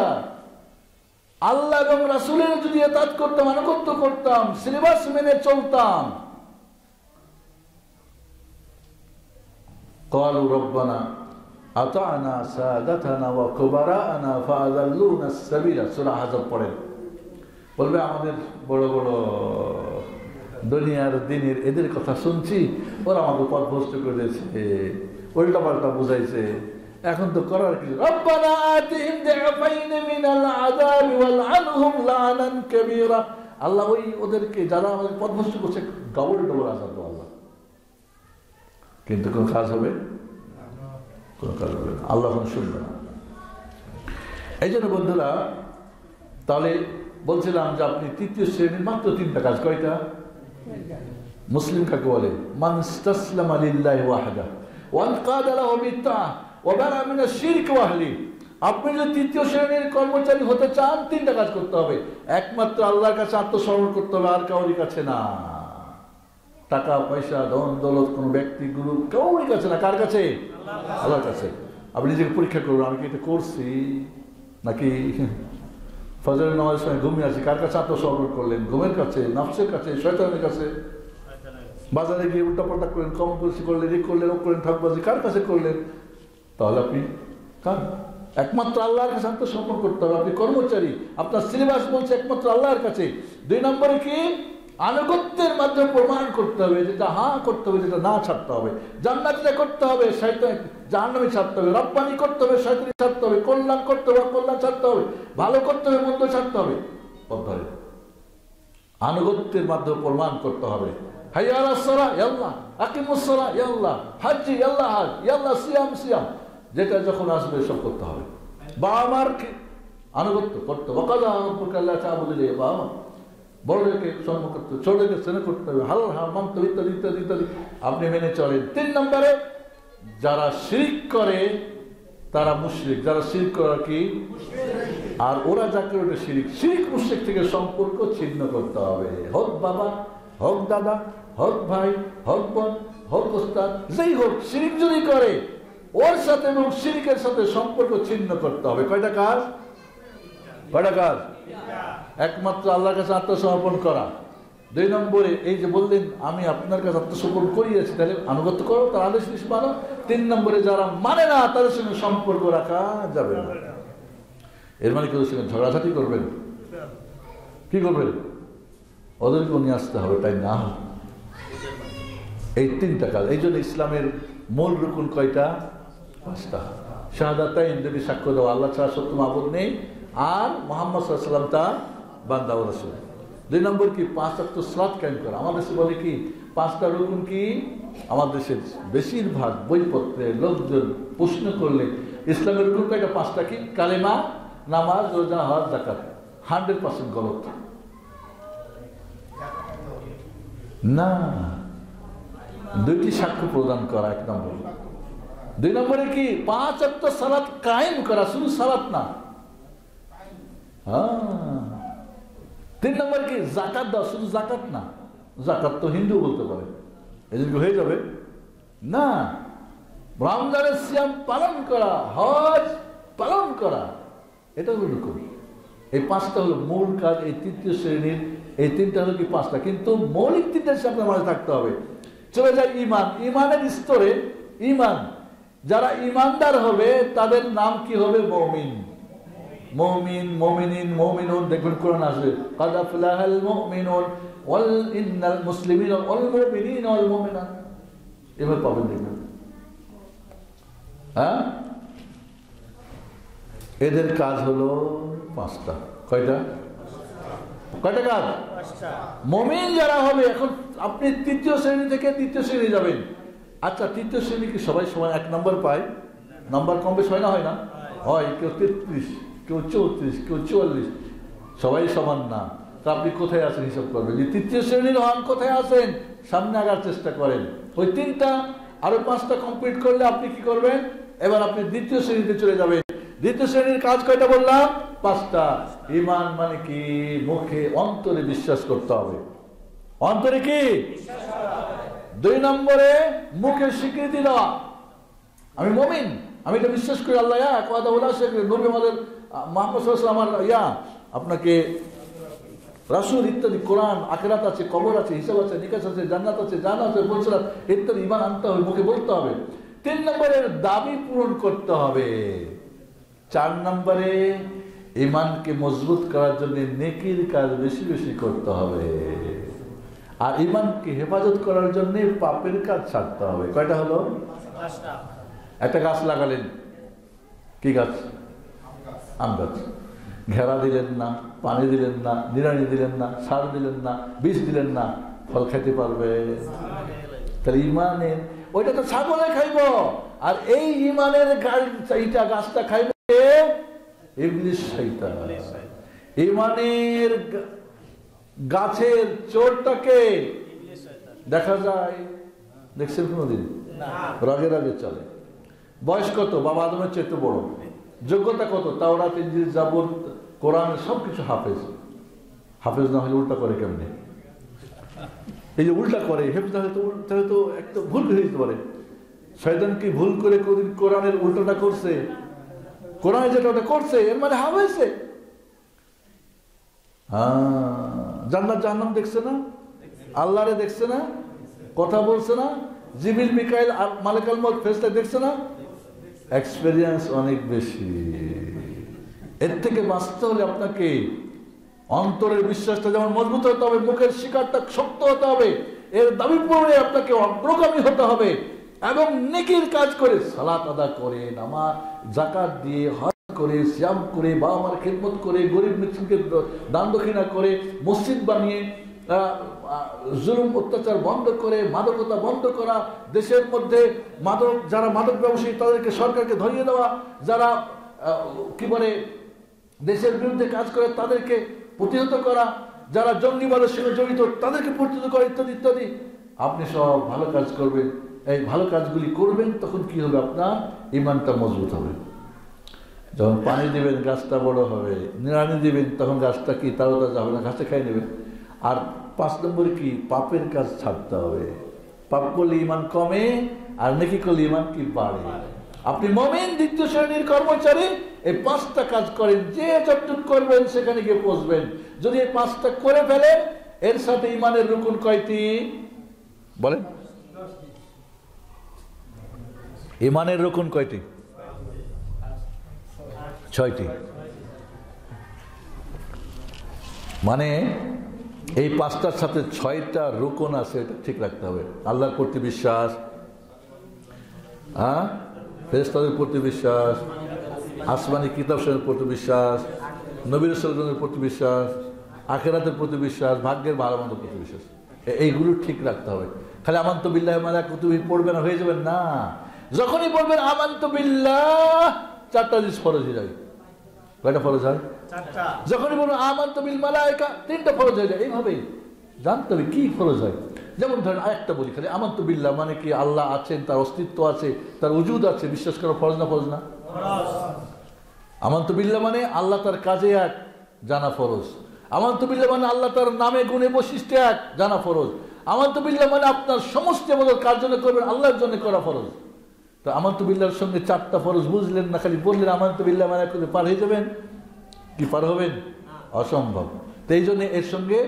আল্লাহ এবং রাসূলের যদি ইতাআত করতাম, আনুগত্য করতাম, সিলেবাস মেনে চলতাম। ক্বালু রব্বানা আতা'না সাদাতানা ওয়া কুবারা'না ফাআযাল্লুনা আস-সাবিলা, সূরা আহজাব পড়েন। বলবে আমাদের বড় বড় দুনিয়ার দিনের এদের কথা শুনছি, ওরা আমাকে পথভ্রষ্ট করে দিয়েছে, উল্টা পাল্টা বুঝাইছে, এখন তো করার কিছু। রব্বানা আতিহিম দি'ফাইন মিনাল আযাবি ওয়ালআনহুম লা'নান কাবীরা। আল্লাহ ওদেরকে যারা আমাদের পথভ্রষ্ট করছে ডবল আযাব দাও আল্লাহ। কিন্তু কোন কাজ হবে? কোনো কাজ হবে না, আল্লাহ শুনবে না। এই জন্য বন্ধুরা, তাহলে বলছিলাম যে আপনি তৃতীয় শ্রেণীর মাত্র 3টা কাজ। কয়টা? মুসলিম কাকে বলে? মান ইসতাসলামা লিল্লাহি ওয়াহদা ওয়া আনকাদা লাহু বিত্তাআহ ওয়া বারা মিনাশ শিরক ওয়া আহলি। আপনি যদি তৃতীয় শ্রেণীর কর্মচারী হতে চান 3টা কাজ করতে হবে। একমাত্র আল্লাহর কাছে আত্মসমর্পণ করতে হবে, আর কাউরি কাছে না। টাকা পয়সা ধন দৌলত কোনো ব্যক্তি গ্রুপ কাউরি কাছে না। কার কাছে? আল্লাহর কাছে। আপনি নিজেকে পরীক্ষা করুন, আমি কি এটা করছি নাকি ফজরের নামাজের সময় ঘুমিয়ে আছি? কার কাছে আত্মসমর্পণ করলেন? ঘুমের কাছে, নফসের কাছে, শয়তানের কাছে? বাজারে গিয়ে উল্টাপাল্টা করলেন, কম বেশি করলেন, এই করলেন, ও করলেন, ঠকবাজি, কার কাছে করলেন? তাহলে আপনি কার একমাত্র আল্লাহর কাছে আত্মসমর্পণ করতে হবে। আপনি কর্মচারী, আপনার সিলেবাস বলছে একমাত্র আল্লাহর কাছে। 2 নম্বরে কি, আনুগত্যের মাধ্যমে প্রমাণ করতে হবে, যেটা হ্যাঁ করতে হবে, যেটা না ছাড়তে হবে। জান্নাতিটা করতে হবে, শয়তান জাহান্নামী ছাড়তে হবে। রব্বানি করতে হবে, শয়তানি ছাড়তে হবে। কল্যাণ করতে হবে, কল্যাণ ছাড়তে হবে। ভালো করতে হবে, মন্দ ছাড়তে হবে। পদ্ধতি আনুগত্যের মাধ্যমে প্রমাণ করতে হবে। হাইয়া আলাস সালাহ, ইয়া আল্লাহ, আকিমুস সালাহ, ইয়া আল্লাহ, হাজ্জি, ইয়া আল্লাহ হাজ, ইয়া আল্লাহ সিয়াম, সিয়াম, যেটা যখন আসবে সব করতে হবে। বাবা মার আনুগত্য করতে হবে। ওয়াকাযা রাব্বুকা আল্লা তা'বুদু ইল্লা ইয়্যাহু, বাবা বড়দেরকে সম্মান করতে হবে, ছোটদেরকে স্নেহ করতে হবে, হালাল হারাম মানতে হবে, ইত্যাদি ইত্যাদি ইত্যাদি আপনি মেনে চলেন। 3 নম্বরে, যারা শিরক করে তারা মুশরিক। যারা শিরক করে কি, আর ওরা যা করে ওটা শিরক। শিরক মুশরিক থেকে সম্পর্ক ছিন্ন করতে হবে। হোক বাবা, হোক দাদা, হোক ভাই, হোক বোন, হোক ওস্তাদ, যেই হোক, শিরক যদি করে ওর সাথে এবং শিরকের সাথে সম্পর্ক ছিন্ন করতে হবে। কয়টা কাজ? কয়টা কাজ? একমাত্র আল্লাহর কাছে আত্মসমর্পণ করা। 2 নম্বরে, এই যে বললেন আমি আপনার কাছে আত্মসমর্পণ করিয়েছি, তাহলে আনুগত্য করো, তার আদেশ মানো। 3 নম্বরে, যারা মানে না তাদের সঙ্গে সম্পর্ক রাখা যাবে না। এর মানে কেউ সঙ্গে ঝগড়াঝাটি করবেন, কি করবেন? ওদেরকেও নিয়ে আসতে হবে, তাই না? এই 3টা কাজ। এই জন্য ইসলামের মূল রুকুন কয়টা? 5টা। শাহাদাতাইন, যদি সাক্ষ্য দাও আল্লাহ ছাড়া সত্য মাবুদ নেই, আর মুহাম্মদ সাল্লাল্লাহু আলাইহি ওয়াসাল্লাম তার বান্দা ও রাসূল। 2 নম্বর কি, 5 ওয়াক্ত সালাত কায়েম করা। আমার দেশে বলে কি 5টা রুকুন কি? আমার দেশের বেশিরভাগ বইপত্রে লোকজন প্রশ্ন করলে ইসলামের রুকুন কয়টা? 5টা। কি? কালেমা, নামাজ, রোজা, হজ, যাকাত। 100% গলত না। 2টি সাক্ষ্য প্রদান করা 1 নম্বর। 2 নম্বরে কি, 5 ওয়াক্ত সালাত কায়েম করা, শুধু সালাত না। 3 নম্বর কি, যাকাত দাও, শুধু যাকাত না। যাকাত তো হিন্দু বলতে পারে, এদিকে হয়ে যাবে না। রমজানের সিয়াম পালন করা, হজ পালন করা, এটা হলো রুকুন। এই 5টা হলো মূল কাজ। এই 3য় শ্রেণীর এই 3টা হলো কি 5টা, কিন্তু মৌলিক 3টা আপনার মাঝে থাকতে হবে। চলে যায় ইমান। ইমানের স্তরে, ইমান যারা ইমানদার হবে তাদের নাম কি হবে? মুমিন। মুমিন, মুমিনিন, মুমিনুন, দেখবেন কোরআন আসবে ক্বাদ আফলাহাল মুমিনুন ওয়াল ইন্নাল মুসলিমিন ওয়াল মুমিনিন ওয়াল মুমিনাত, এভাবে পাবেন দেখবেন। হ্যাঁ, এদের কাজ হলো 5টা। কয়টা? কয়টা কাজ? 5টা। মুমিন যারা হবে, এখন আপনি 3য় শ্রেণী থেকে 3য় শ্রেণী যাবেন। আচ্ছা, 3য় শ্রেণী কি সবাই সমান 1 নম্বর পায়? নাম্বার কম বেশি হয় না? হয় না? হয়। কেউ 33, কেউ 34, কেউ 44, সবাই সমান না। তা আপনি কোথায় আছেন হিসাব করবেন। যে 3য় শ্রেণীর হন, কোথায় আছেন? সামনে আগার চেষ্টা করেন। ওই 3টা আরো 5টা কমপ্লিট করলে আপনি কি করবেন? এবার আপনি 2য় শ্রেণীতে চলে যাবেন। 2য় শ্রেণীর কাজ কয়টা বললাম? 5টা। ঈমান মানে কি? মুখে, অন্তরে বিশ্বাস করতে হবে। অন্তরে কি? 2 নম্বরে মুখে স্বীকৃতি দেওয়া, আমি মুমিন, আমি এটা বিশ্বাস করি আল্লাহ এক, ওয়াদা ওয়ালা শেখ, নবী আমাদের মুহাম্মদ সাল্লাল্লাহু আলাইহি ওয়াসাল্লাম আমার আপনাকে রাসূল ইত্যাদি, কোরআন, আখিরাত আছে, কবর আছে, হিসাব আছে, নিকাশ আছে, জান্নাত আছে, জাহান্নাম আছে, বলছিলাম ইত্যাদি ঈমান আনতে হবে, মুখে বলতে হবে। 3 নম্বরের দাবি পূরণ করতে হবে। 4 নম্বরে ঈমানকে মজবুত করার জন্য নেকির কাজ বেশি বেশি করতে হবে। আর ঈমানকে হেফাজত করার জন্য পাপের কাজ ছাড়তে হবে। কয়টা হলো? 5টা। একটা গাছ লাগালেন, কি গাছ? আম গাছ। ঘেরা দিলেন না, পানি দিলেন না, নিড়ানি দিলেন না, সার দিলেন না, বীজ দিলেন না, ফল খেতে পারবে? তাহলে ঈমানের ওইটা তো ছাগলে খাইব, আর এই ঈমানের এইটা গাছটা খাইবে ইবলিস, শয়তান। ঈমানের গাছের চোরটাকে দেখা যায়, দেখছেন কোনদিন? রাগে রাগে চলে। বয়স কত? বাবা আদমের চেয়ে বড়। যোগ্যতা কত? তাওরাত, ইনজিল, জাবুর, কোরআন সবকিছু হাফেজ। হাফেজ না হলে উল্টা করে কেমনে? এই যে উল্টা করে, হেফজ না হলে তো একটা ভুল হয়ে যেতে পারে। শয়তান কি ভুল করে কোনদিন কোরআনের উল্টাটা করছে? কোরআনে যেটা ওটা করছে, এর মানে হাফেজে। জান্নাত জাহান্নাম দেখছে না? আল্লাহরে দেখছে না? কথা বলছে না? জিবরিল, মিকাইল আর মালাকুল মউত ফেরেশতা দেখছে না? এক্সপেরিয়েন্স অনেক বেশি। এর থেকে বাঁচতে হলে আপনাকে অন্তরের বিশ্বাসটা যেমন মজবুত হতে হবে, মুখের শিকারটা শক্ত হতে হবে, এর দাবি পড়ে আপনাকে অগ্রগামী হতে হবে এবং নেকির কাজ করে সালাত আদা করে, নামাজ যাকাত দিয়ে, হজ করে, সিয়াম করে, বাবা মার খেদমত করে, গরিব মিসকিনকে দান দক্ষিণা করে, মসজিদ বানিয়ে, জুলুম অত্যাচার বন্ধ করে, মাদকতা বন্ধ করা, দেশের মধ্যে যারা মাদক ব্যবসায়ী তাদেরকে সরকারকে ধরিয়ে দেওয়া, যারা কি বলে দেশের বিরুদ্ধে কাজ করে তাদেরকে প্রতিহত করা, যারা জঙ্গিবাদের সঙ্গে জড়িত তাদেরকে প্রতিহত করা, ইত্যাদি ইত্যাদি। আপনি সব ভালো কাজ করবেন, এই ভালো কাজগুলি করবেন, তখন কি হবে? আপনার ইমানটা মজবুত হবে। যখন পানি দিবেন গাছটা বড় হবে, নিড়ানি দিবেন তখন গাছটা কি তারতাজা হবে না, ঘাসে খাই নেবেন। আর 5 নম্বরে কি? পাপের কাজ ছাড়তে হবে। পাপ করলে ইমান কমে, আর নেকি করলে ইমান কি বাড়ে। আপনি মুমিন দ্বিতীয় শ্রেণীর কর্মচারী, এই 5টা কাজ করেন, যে যতটুকু করবেন সেখানে গিয়ে পৌঁছবেন। যদি এই 5টা করে ফেলেন, এর সাথে ইমানের রুকুন কয়টি বলেন? ইমানের রুকুন কয়টি? 6টি। মানে এই 5টার সাথে 6টা রুকুন আছে, এটা ঠিক রাখতে হবে। আল্লাহর প্রতি বিশ্বাস, ফেরেশতাদের প্রতি বিশ্বাস, আসমানি কিতাবের প্রতি বিশ্বাস, নবী রাসূলের প্রতি বিশ্বাস, আখিরাতের প্রতি বিশ্বাস, ভাগ্যের ভালো মন্দের প্রতি বিশ্বাস, এইগুলো ঠিক রাখতে হবে। খালি আমানতু বিল্লাহি ওয়া মালাইকাতিহি পড়বেন হয়ে যাবেন না। যখনই বলবেন আমানতু বিল্লাহ, 4টা জিনিস ফরজ হয়ে যায়। কয়টা ফরজ হয়? 4টা। যখনই বলবেন আমানতু বিল মালাইকা, 3টা ফরজ হয়ে যায়। এইভাবেই জানতে হবে কি ফরজ হয়। যেমন ধরেন আরেকটা বলি, খালি আমানতু বিল্লাহ মানে কি? আল্লাহ আছেন, তার অস্তিত্ব আছে, তার উজুদ আছে, বিশ্বাস করা ফরজ না ফরজ না? আমানতু বিল্লাহ মানে আল্লাহ তার কাজে এক, জানা ফরজ। আমানতু বিল্লাহ মানে আল্লাহ তার নামে গুণে বৈশিষ্ট্যে এক, জানা ফরজ। আমানতু বিল্লাহ মানে আপনার সমস্ত ইবাদত কার জন্য করবেন? আল্লাহর জন্য করা ফরজ। তো আমানতু বিল্লাহর সঙ্গে 4টা ফরজ বুঝলেন না, খালি বললেন আমানতু বিল্লাহ মানে পার হয়ে যাবেন? কি পার হবেন? অসম্ভব। তো এই জন্য এর সঙ্গে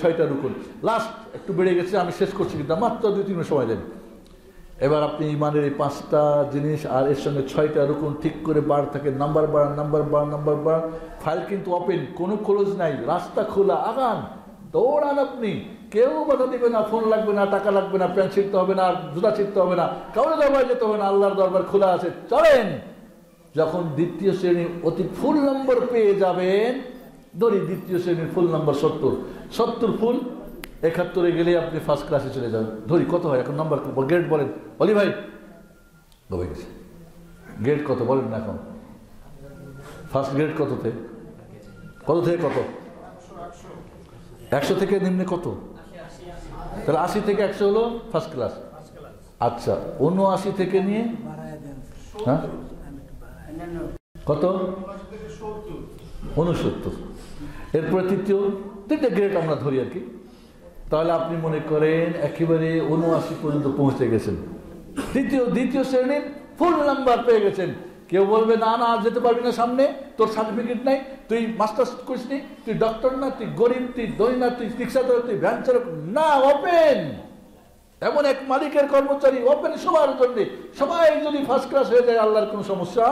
6টা রুকুন। লাস্ট একটু বেড়ে গেছে, আমি শেষ করছি, কিন্তু মাত্র 2-3 মিনিট সময় দেন। এবার আপনি ইমানের এই 5টা জিনিস আর এর সঙ্গে 6টা রুকুন ঠিক করে বাড় থাকে, নাম্বার বাড়ান, নাম্বার বাড়ান, নাম্বার বাড়ান। ফাইল কিন্তু ওপেন, কোনো ক্লোজ নাই, রাস্তা খোলা, আগান, দৌড়ান। আপনি কেউ বাধা দিবে না, ফোন লাগবে না, টাকা লাগবে না, প্যান্ট ছিঁড়তে হবে না, জুতা ছিঁড়তে হবে না, কাউরে দরবার যেতে হবে না, আল্লাহর দরবার খোলা আছে, চলেন। যখন দ্বিতীয় শ্রেণী অতি ফুল নম্বর পেয়ে যাবেন, ধরি দ্বিতীয় শ্রেণীর ফুল নম্বর 70 ফুল 71-এ গেলে আপনি ফার্স্ট ক্লাসে চলে যাবেন। ধরি কত হয় এখন নাম্বার? গ্রেড বলেন বলি ভাই, গ্রেড কত বলেন না এখন? ফার্স্ট গ্রেড কত থেকে কত? 100 থেকে নিম্নে কত? তাহলে 80 থেকে 100 হলো ফার্স্ট ক্লাস। আচ্ছা, 79 থেকে নিয়ে হ্যাঁ কত? 69। এরপরে তিনটে গ্রেড আমরা ধরি আর কি। তাহলে আপনি মনে করেন একেবারে 79 পর্যন্ত পৌঁছে গেছেন, দ্বিতীয় শ্রেণীর ফুল নাম্বার পেয়ে গেছেন। কেউ বলবে না না যেতে পারবি না সামনে, তোর সার্টিফিকেট নাই, তুই মাস্টার্স করিসনি, তুই ডক্টর না, তুই গরিব, তুই ধনী না, তুই রিক্সা চালক, তুই ভ্যান চালক না। ওপেন, এমন এক মালিকের কর্মচারী, ওপেন সবার জন্য। সবাই যদি ফার্স্ট ক্লাস হয়ে যায় আল্লাহর কোনো সমস্যা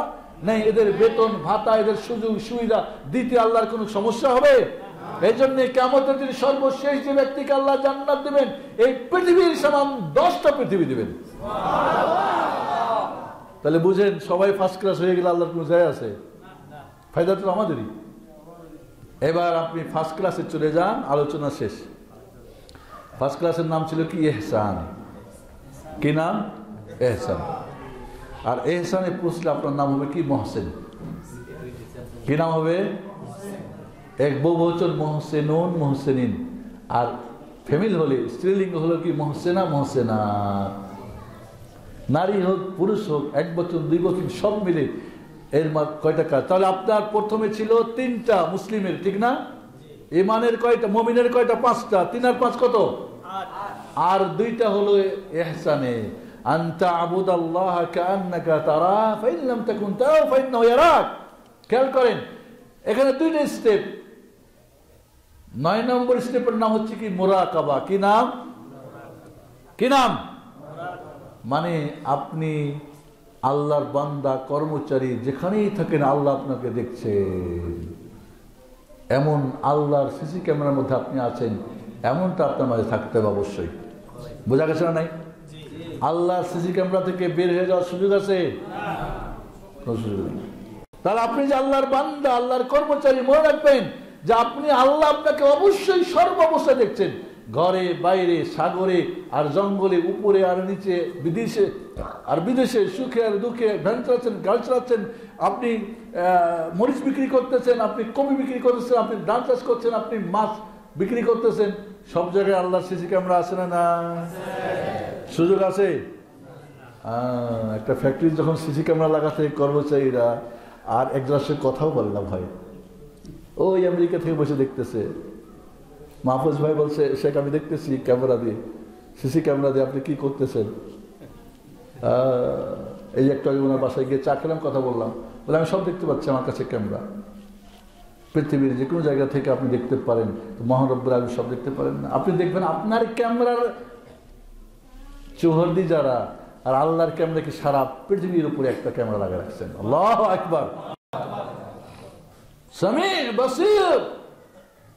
নেই। এদের বেতন ভাতা, এদের সুযোগ সুবিধা দিতে আল্লাহর কোনো সমস্যা হবে? এই জন্য কিয়ামতের দিন সর্বশেষ যে ব্যক্তিকে আল্লাহ জান্নাত দিবেন, এই পৃথিবীর সমান 10টা পৃথিবী দিবেন। তাহলে বুঝেন, সবাই ফার্স্ট ক্লাস হয়ে গেলে আল্লাহর কোনো যায় আছে? ফায়দা তো আমাদেরই। এবার আপনি ফার্স্ট ক্লাসে চলে যান, আলোচনা শেষ। ফার্স্ট ক্লাসের নাম ছিল কি? ইহসান। কি নাম? ইহসান। আর ইহসানে পুছলে আপনার নাম হবে কি? মহসেন। কি নাম হবে? এক বহুবচন মহসেনুন, মহসেনিন। আর ফ্যামিলি হলে স্ত্রীলিঙ্গ হলো কি? মহসেনা, মহসেনা। নারী হোক পুরুষ হোক, 1 বচন 2 বচন সব মিলে এর কয়টা কাজ? তাহলে আপনার প্রথমে ছিল 3টা মুসলিমের, ঠিক না? ইমানের কয়টা? মুমিনের কয়টা? 5টা। 3 আর 5 কত? 8। আর 2টা হলো ইহসানে, আনতা আবুদাল্লাহ কাআন্নাকা তারা ফাইন লাম তাকুন তারাহু ফাইন্নাহু ইয়ারাক। খেয়াল করেন, এখানে 2টা স্টেপ। 9 নম্বর স্টেপের নাম হচ্ছে কি? মুরাকাবা। কি নাম? কি নাম? মানে আপনি আল্লাহর বান্দা কর্মচারী যেখানেই থাকেন আল্লাহ আপনাকে দেখছেন। এমন আল্লাহর সিসি ক্যামেরার মধ্যে আপনি আছেন, এমনটা আপনার মাঝে থাকতে হবে অবশ্যই। বোঝা গেছে না? নাই? আল্লাহর সিসি ক্যামেরা থেকে বের হয়ে যাওয়ার সুযোগ আছে? কোনো সুযোগ নেই। তাহলে আপনি যে আল্লাহর বান্দা, আল্লাহর কর্মচারী, মনে রাখবেন যে আপনি আল্লাহ আপনাকে অবশ্যই সর্বাবস্থায় দেখছেন, ঘরে বাইরে, সাগরে আর জঙ্গলে, উপরে আর নিচে, বিদেশে আর বিদেশে, সুখে আর দুঃখে, ভ্যান চালাচ্ছেন, গাড়ি চালাচ্ছেন, আপনি মরিচ বিক্রি করতেছেন, আপনি কপি বিক্রি করতেছেন, আপনি ধান চাষ করছেন, আপনি মাছ বিক্রি করতেছেন, সব জায়গায় আল্লাহর সিসি ক্যামেরা আছে না? না, সুযোগ আছে। একটা ফ্যাক্টরি যখন সিসি ক্যামেরা লাগাতে কর্মচারীরা আর একজনের সাথে কথাও বলে না ভাই, ওই আমেরিকা থেকে বসে দেখতেছে। মাহফুজ ভাই বলছে, শেখ আমি দেখতেছি ক্যামেরা দিয়ে, সিসি ক্যামেরা দিয়ে আপনি কি করতেছেন। এই একটা ওনার বাসায় গিয়ে চা খেলাম, কথা বললাম, বলে আমি সব দেখতে পাচ্ছি, আমার কাছে ক্যামেরা। পৃথিবীর যে কোনো জায়গা থেকে আপনি দেখতে পারেন, মহান রব্বুল আলামিন সব দেখতে পারেন না? আপনি দেখবেন আপনার ক্যামেরার চৌহদ্দি যারা, আর আল্লাহর ক্যামেরা কি সারা পৃথিবীর উপরে একটা ক্যামেরা লাগা রাখছেন। আল্লাহু আকবার। সামির বাসির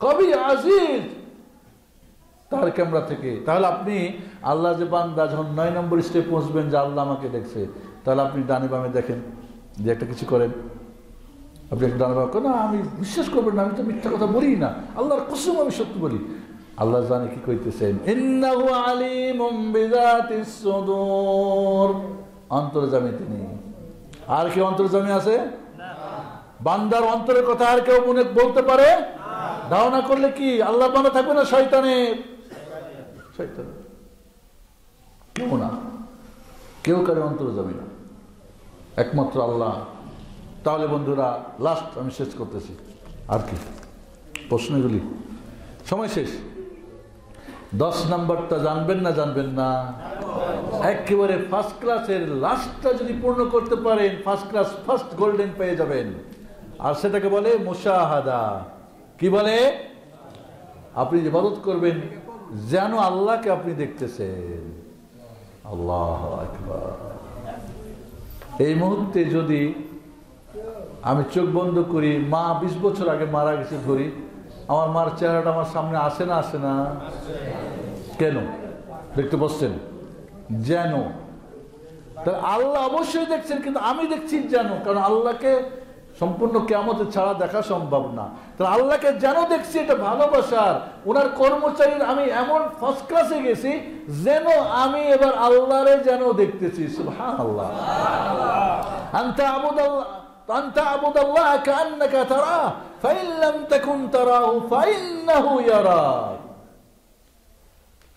কবি আজিজ, তার ক্যামেরা থেকে। তাহলে আপনি আল্লাহ যে বান্দা, যখন 9 নম্বর স্টেপ পৌঁছবেন যে আল্লাহ আমাকে দেখছে, তাহলে আপনি ডানে বামে দেখেন যে একটা কিছু করেন, আপনি একটা ডানে বামে, না আমি বিশ্বাস করবেন না, আমি তো মিথ্যা কথা বলি না, আল্লাহর কসম আমি সত্যি বলি। আল্লাহ জানে কি কইতেছেন। ইন্নাহু আলিমুম বিযাতিস সুদূর, অন্তর্যামী তিনি। আর কি অন্তর্যামী আছে? বান্দার অন্তরের কথা আর কেউ মনে বলতে পারে? ধারণা করলে কি আল্লাহ বান্দা থাকবে না শয়তানের? শয়তান কেউ না, কেউ কারো অন্তর্যামী না, একমাত্র আল্লাহ। তাহলে বন্ধুরা, লাস্ট আমি শেষ করতেছি, আর কি প্রশ্নগুলি, সময় শেষ। 10 নম্বরটা জানবেন না? জানবেন না? একেবারে ফার্স্ট ক্লাসের লাস্টটা যদি পূর্ণ করতে পারেন, ফার্স্ট ক্লাস, ফার্স্ট গোল্ডেন পেয়ে যাবেন। আর সেটাকে বলে মুশাহাদা। কি বলে? আপনি ইবাদত করবেন যেন আল্লাহকে আপনি দেখতেছেন। আল্লাহু আকবার। এই মুহূর্তে যদি আমি চোখ বন্ধ করি, মা 20 বছর আগে মারা গেছে ধরি, আমার মার চেহারাটা আমার সামনে আসে না? আসে না? কেন? দেখতে পাচ্ছেন? যেন। তাহলে আল্লাহ অবশ্যই দেখছেন, কিন্তু আমি দেখছি যেন, কারণ আল্লাহকে সম্পূর্ণ কিয়ামত ছাড়া দেখা সম্ভব না। তাহলে আল্লাহকে যেন দেখছি, এটা ভালোবাসার। ওনার কর্মচারীর আমি এমন ফার্স্ট ক্লাসে গেছি যেন আমি এবার আল্লাহরে যেন দেখতেছি। সুবহানাল্লাহ। আনতা আবুদাল্লাহ, আনতা আবুদাল্লাহ কান্নাকা তারা, ফাইন লাম তাকুন তারাহু ফাইন্নাহু ইয়ারাক।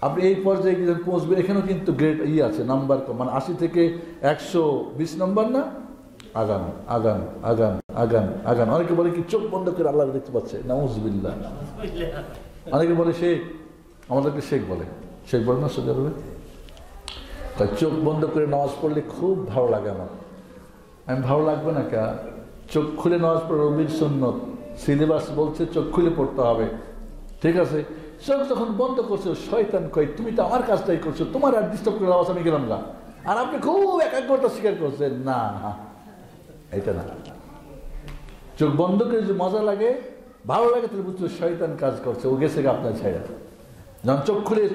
আপনি এই পর্যায়ে গিয়ে পৌঁছবেন। এখানেও কিন্তু গ্রেড আছে, নাম্বার, মানে 80 থেকে 120 নম্বর না? আগান আগান আগান আগান আগান। অনেকে বলে কি চোখ বন্ধ করে আল্লাহ দেখতে পাচ্ছে, নাউজুবিল্লাহ। অনেকে বলে শেখ, আমাদেরকে শেখ বলে, শেখ বলে না সৌদি আরবে। তাই চোখ বন্ধ করে নামাজ পড়লে খুব ভালো লাগে আমার। আমি ভালো লাগবে না কে? চোখ খুলে নামাজ পড়ে রবির সুন্নত, সিলেবাস বলছে চোখ খুলে পড়তে হবে, ঠিক আছে। চোখ যখন বন্ধ করছো, শয়তান কয় তুমি তো আমার কাজটাই করছো, তোমার আর ডিস্টার্ব করে আওয়াজ আমি গেলাম না। আর আপনি খুব একাগ্রতা স্বীকার করছেন না, এটা না। চোখ বন্ধ করে যদি মজা লাগে, ভালো লাগে, তাহলে বুঝছো শয়তান কাজ করছে, ও গেছে আপনার ছায়া। যখন চোখ খুলে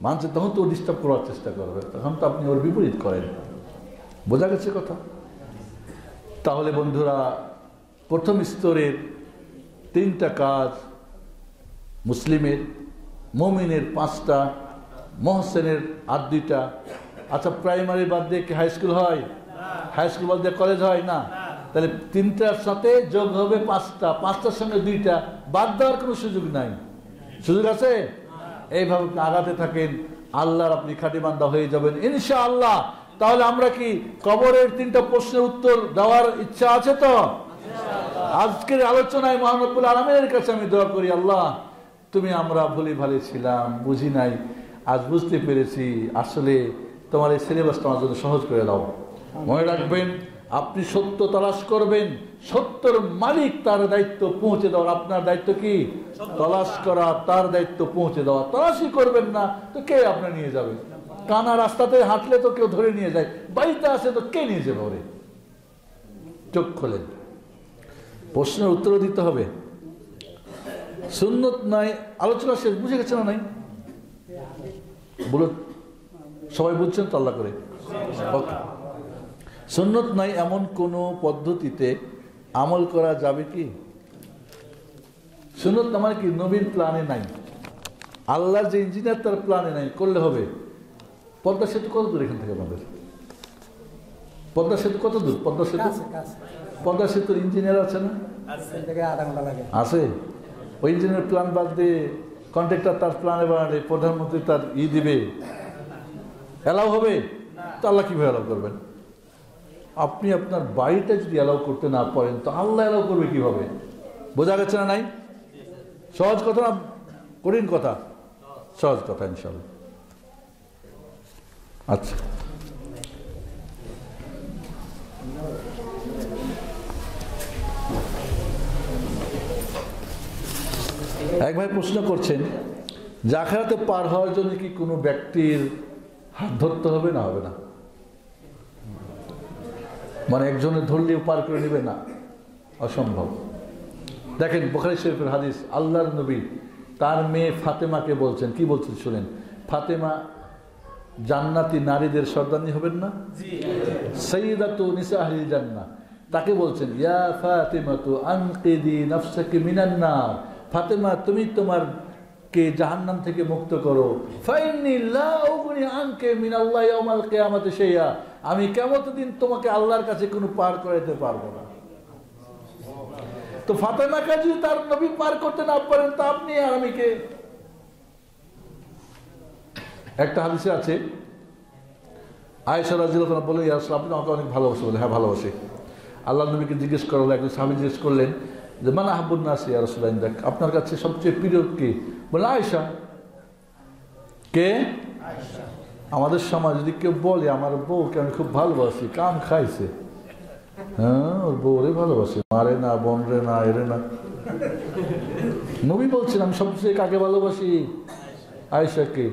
মানছে, তখন তো ও ডিস্টার্ব করার চেষ্টা করবে, তখন তো আপনি ওর বিপরীত করেন। বোঝা গেছে কথা? তাহলে বন্ধুরা, প্রথম স্তরের 3টা কাজ মুসলিমের, মুমিনের 5টা, মহসেনের আর 2টা। আচ্ছা, প্রাইমারি বাদ দিয়ে কি হাই স্কুল হয়? হাই স্কুল বাদ দিয়ে কলেজ হয় না? তাহলে 3টার সাথে যোগ হবে 5টা, 5টার সঙ্গে 2টা, বাদ দেওয়ার কোনো সুযোগ নাই। সুযোগ আছে? এইভাবে আগাতে থাকেন, আল্লাহর আপনি খাঁটি বান্দা হয়ে যাবেন ইনশাআল্লাহ। তাহলে আমরা কি কবরের 3টা প্রশ্নের উত্তর দেওয়ার ইচ্ছা আছে তো? আজকের আলোচনায় মহান রব্বুল আলামিনের কাছে আমি দোয়া করি, আল্লাহ তুমি, আমরা ভুলি ভালে ছিলাম, বুঝি নাই, আজ বুঝতে পেরেছি, আসলে তোমার এই সিলেবাসটা আমার জন্য সহজ করে দাও। মনে রাখবেন, আপনি সত্য তালাশ করবেন, সত্যর মালিক তার দায়িত্ব পৌঁছে দেওয়ার। আপনার দায়িত্ব কি? তালাশ করা, তার দায়িত্ব পৌঁছে দেওয়া। তালাশই করবেন না তো কে আপনার নিয়ে যাবে? কানা রাস্তাতে হাঁটলে তো কেউ ধরে নিয়ে যায়, বাড়িতে আসে তো কে নিয়ে যাবে ওরে? চোখ খোলেন, প্রশ্নের উত্তর দিতে হবে। সুন্নত নাই, আলোচনা শেষ, বুঝে গেছে না? নাই বলো, সবাই বুঝছেন তো? আল্লাহ করে ওকে। সুন্নত নাই এমন কোন পদ্ধতিতে আমল করা যাবে কি? সুন্নত আমার কি নবীর প্ল্যানে নাই, আল্লাহর যে ইঞ্জিনিয়ার তার প্ল্যানে নাই, করলে হবে। পদ্মা সেতু কত দূর এখান থেকে আমাদের? পদ্মা সেতু কত দূর? পদ্মা সেতুর ইঞ্জিনিয়ার আছে না? আছে। ওই ইঞ্জিনিয়ার প্ল্যান বাদ দিয়ে কন্ট্রাক্টর তার প্ল্যানে বানালে প্রধানমন্ত্রী তার দিবে, অ্যালাউ হবে? তো আল্লাহ কিভাবে অ্যালাউ করবেন? আপনি আপনার বাড়িটা যদি অ্যালাউ করতে না পারেন তো আল্লাহ অ্যালাউ করবে কিভাবে? বোঝা গেছে না? নাই সহজ কথা না কঠিন কথা? সহজ কথা ইনশাআল্লাহ। আচ্ছা, এক ভাই প্রশ্ন করছেন যে আখিরাতে পার হওয়ার জন্য কি কোনো ব্যক্তির হাত ধরতে হবে না হবে না? মানে একজনের ধরলেও পার করে নেবে না, অসম্ভব। দেখেন বুখারী শরীফের হাদিস, আল্লাহর নবী তার মেয়ে ফাতেমাকে বলছেন, কি বলছেন শুনেন। ফাতেমা জান্নাতি নারীদের সর্দানি হবেন না, সাইয়্যিদাতু নিসা আহলিল জান্নাহ। তাকে বলছেন ইয়া ফাতিমাতু আনকিদি নাফসাকি মিনান নার, ফাতেমা তুমি তোমার কে জাহান্নাম থেকে মুক্ত করো। ফাইন্নী লা উগনি আনকা মিনাল্লাহি ইয়াউমাল কিয়ামাতি শাইআ, আমি কিয়ামতের দিন তোমাকে আল্লাহর কাছে কোনো পার করাইতে পারবো না। তো ফাতেমাকে যদি তার নবী পার করতে না পারেন তা আপনি আর আমি কে? একটা হাদিসে আছে আয়েশা রাদিয়াল্লাহু আনহা বলে, ইয়া রাসূলুল্লাহ আপনি আমাকে অনেক ভালোবাসেন? বলে হ্যাঁ ভালোবাসি। আল্লাহ নবীকে জিজ্ঞেস করা হলো, একজন সাহাবী জিজ্ঞেস করলেন যে মান আহাব্বুন নাস ইয়া রাসূলুল্লাহ ইনদাক, আপনার কাছে সবচেয়ে প্রিয় কে? বলে আয়েশা। কে? আয়েশা। আমাদের সমাজ যদি কেউ বলে আমার বউকে আমি খুব ভালোবাসি, কাম খাইছে, হ্যাঁ ওর বউরে ভালোবাসি, মারে না, বনরে না, এরে না। নবী বলছেন আমি সবচেয়ে কাকে ভালোবাসি? আয়েশাকে।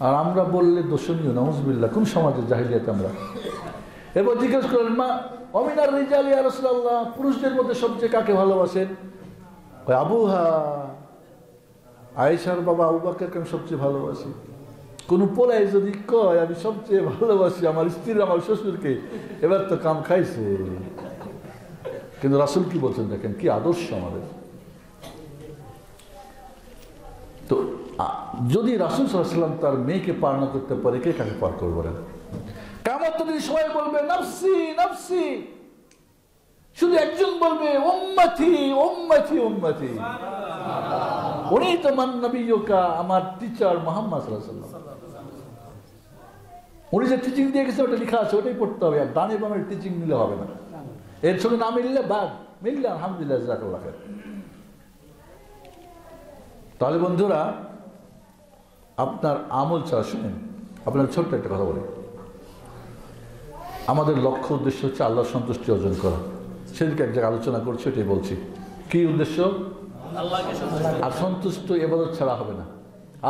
আর আমরা বললে দোষণীয়, নাউযুবিল্লাহ, কোন সমাজের জাহিলিয়াত আমরা। এরপর জিজ্ঞেস করলেন মা অমিনার রিজাল ইয়া রাসূলুল্লাহ, পুরুষদের মধ্যে সবচেয়ে কাকে ভালোবাসেন? ওই আবুহা, আয়েশার বাবা আবু বকরকে আমি সবচেয়ে ভালোবাসি। কোন পোলাই যদি কয় আমি সবচেয়ে ভালোবাসি আমার স্ত্রী আমার শ্বশুরকে, এবার তো কাম খাইছে। কিন্তু রাসূল কি বলছেন দেখেন, কি আদর্শ আমাদের। তো যদি রাসূল সাল্লাল্লাহু আলাইহি ওয়াসাল্লাম তার মেয়েকে পার না করতে পারে, কে কাকে পার করবে? বলেন কিয়ামতের দিন সবাই বলবে নাফসি নাফসি, শুধু একজন বলবে উম্মতি উম্মতি উম্মতি। উনি তো মান নবিয়্যুকা, আমার টিচার মুহাম্মদ সাল্লাল্লাহু আলাইহি ওয়াসাল্লাম। উনি যে টিচিং দিয়ে গেছে ওটা লেখা আছে, ওটাই পড়তে হবে। আর ডানে বামের টিচিং নিলে হবে না, এর সঙ্গে না মিললে বাদ, মিললে আলহামদুলিল্লাহ জাযাকাল্লাহ খায়র। তাহলে বন্ধুরা আপনার আমল ছাড়া, শুনেন আপনার ছোট্ট একটা কথা বলি, আমাদের লক্ষ্য উদ্দেশ্য হচ্ছে আল্লাহর সন্তুষ্টি অর্জন করা। সেদিকে এক জায়গায় আলোচনা করছি, এটাই বলছি। কি উদ্দেশ্য? আর সন্তুষ্ট ইবাদত ছাড়া হবে না।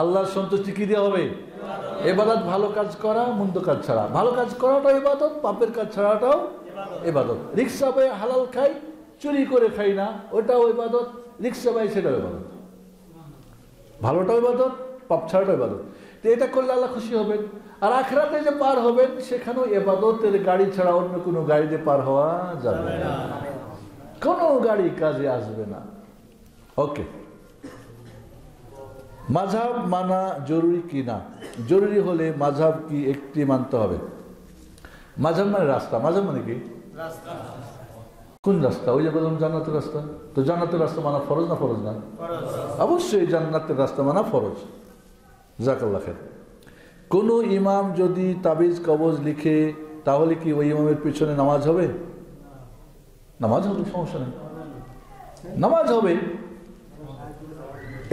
আল্লাহর সন্তুষ্টি কি দিয়ে হবে? ইবাদত, ভালো কাজ করা, মন্দ কাজ ছাড়া। ভালো কাজ করাটাও ইবাদত, পাপের কাজ ছাড়াটাও ইবাদত। রিক্সা পায়ে হালাল খাই, চুরি করে খাই না, ওটাও ইবাদত। রিক্সা পাই সেটাও ইবাদত। ভালোটাও ইবাদত, পাপ ছাড়াটাও ইবাদত। তো এটা করলে আল্লাহ খুশি হবেন। আর আখিরাতে যে পার হবেন সেখানেও ইবাদতের গাড়ি ছাড়া অন্য কোনো গাড়িতে পার হওয়া যাবে না, কোনো গাড়ি কাজে আসবে না। ওকে, মাযহাব মানা জরুরি কি না? জরুরি হলে মাযহাব কি একটি মানতে হবে? মাযহাব মানে রাস্তা। মাযহাব মানে কি? কোন রাস্তা? ওই যে বললাম জান্নাতের রাস্তা। তো জান্নাতের রাস্তা মানা ফরজ না ফরজ না? অবশ্যই জান্নাতের রাস্তা মানা ফরজ। জাযাকাল্লাহ খায়র। কোন ইমাম যদি তাবিজ কবজ লিখে তাহলে কি ওই ইমামের পিছনে নামাজ হবে? নামাজ হবে, সমস্যা নেই, নামাজ হবে।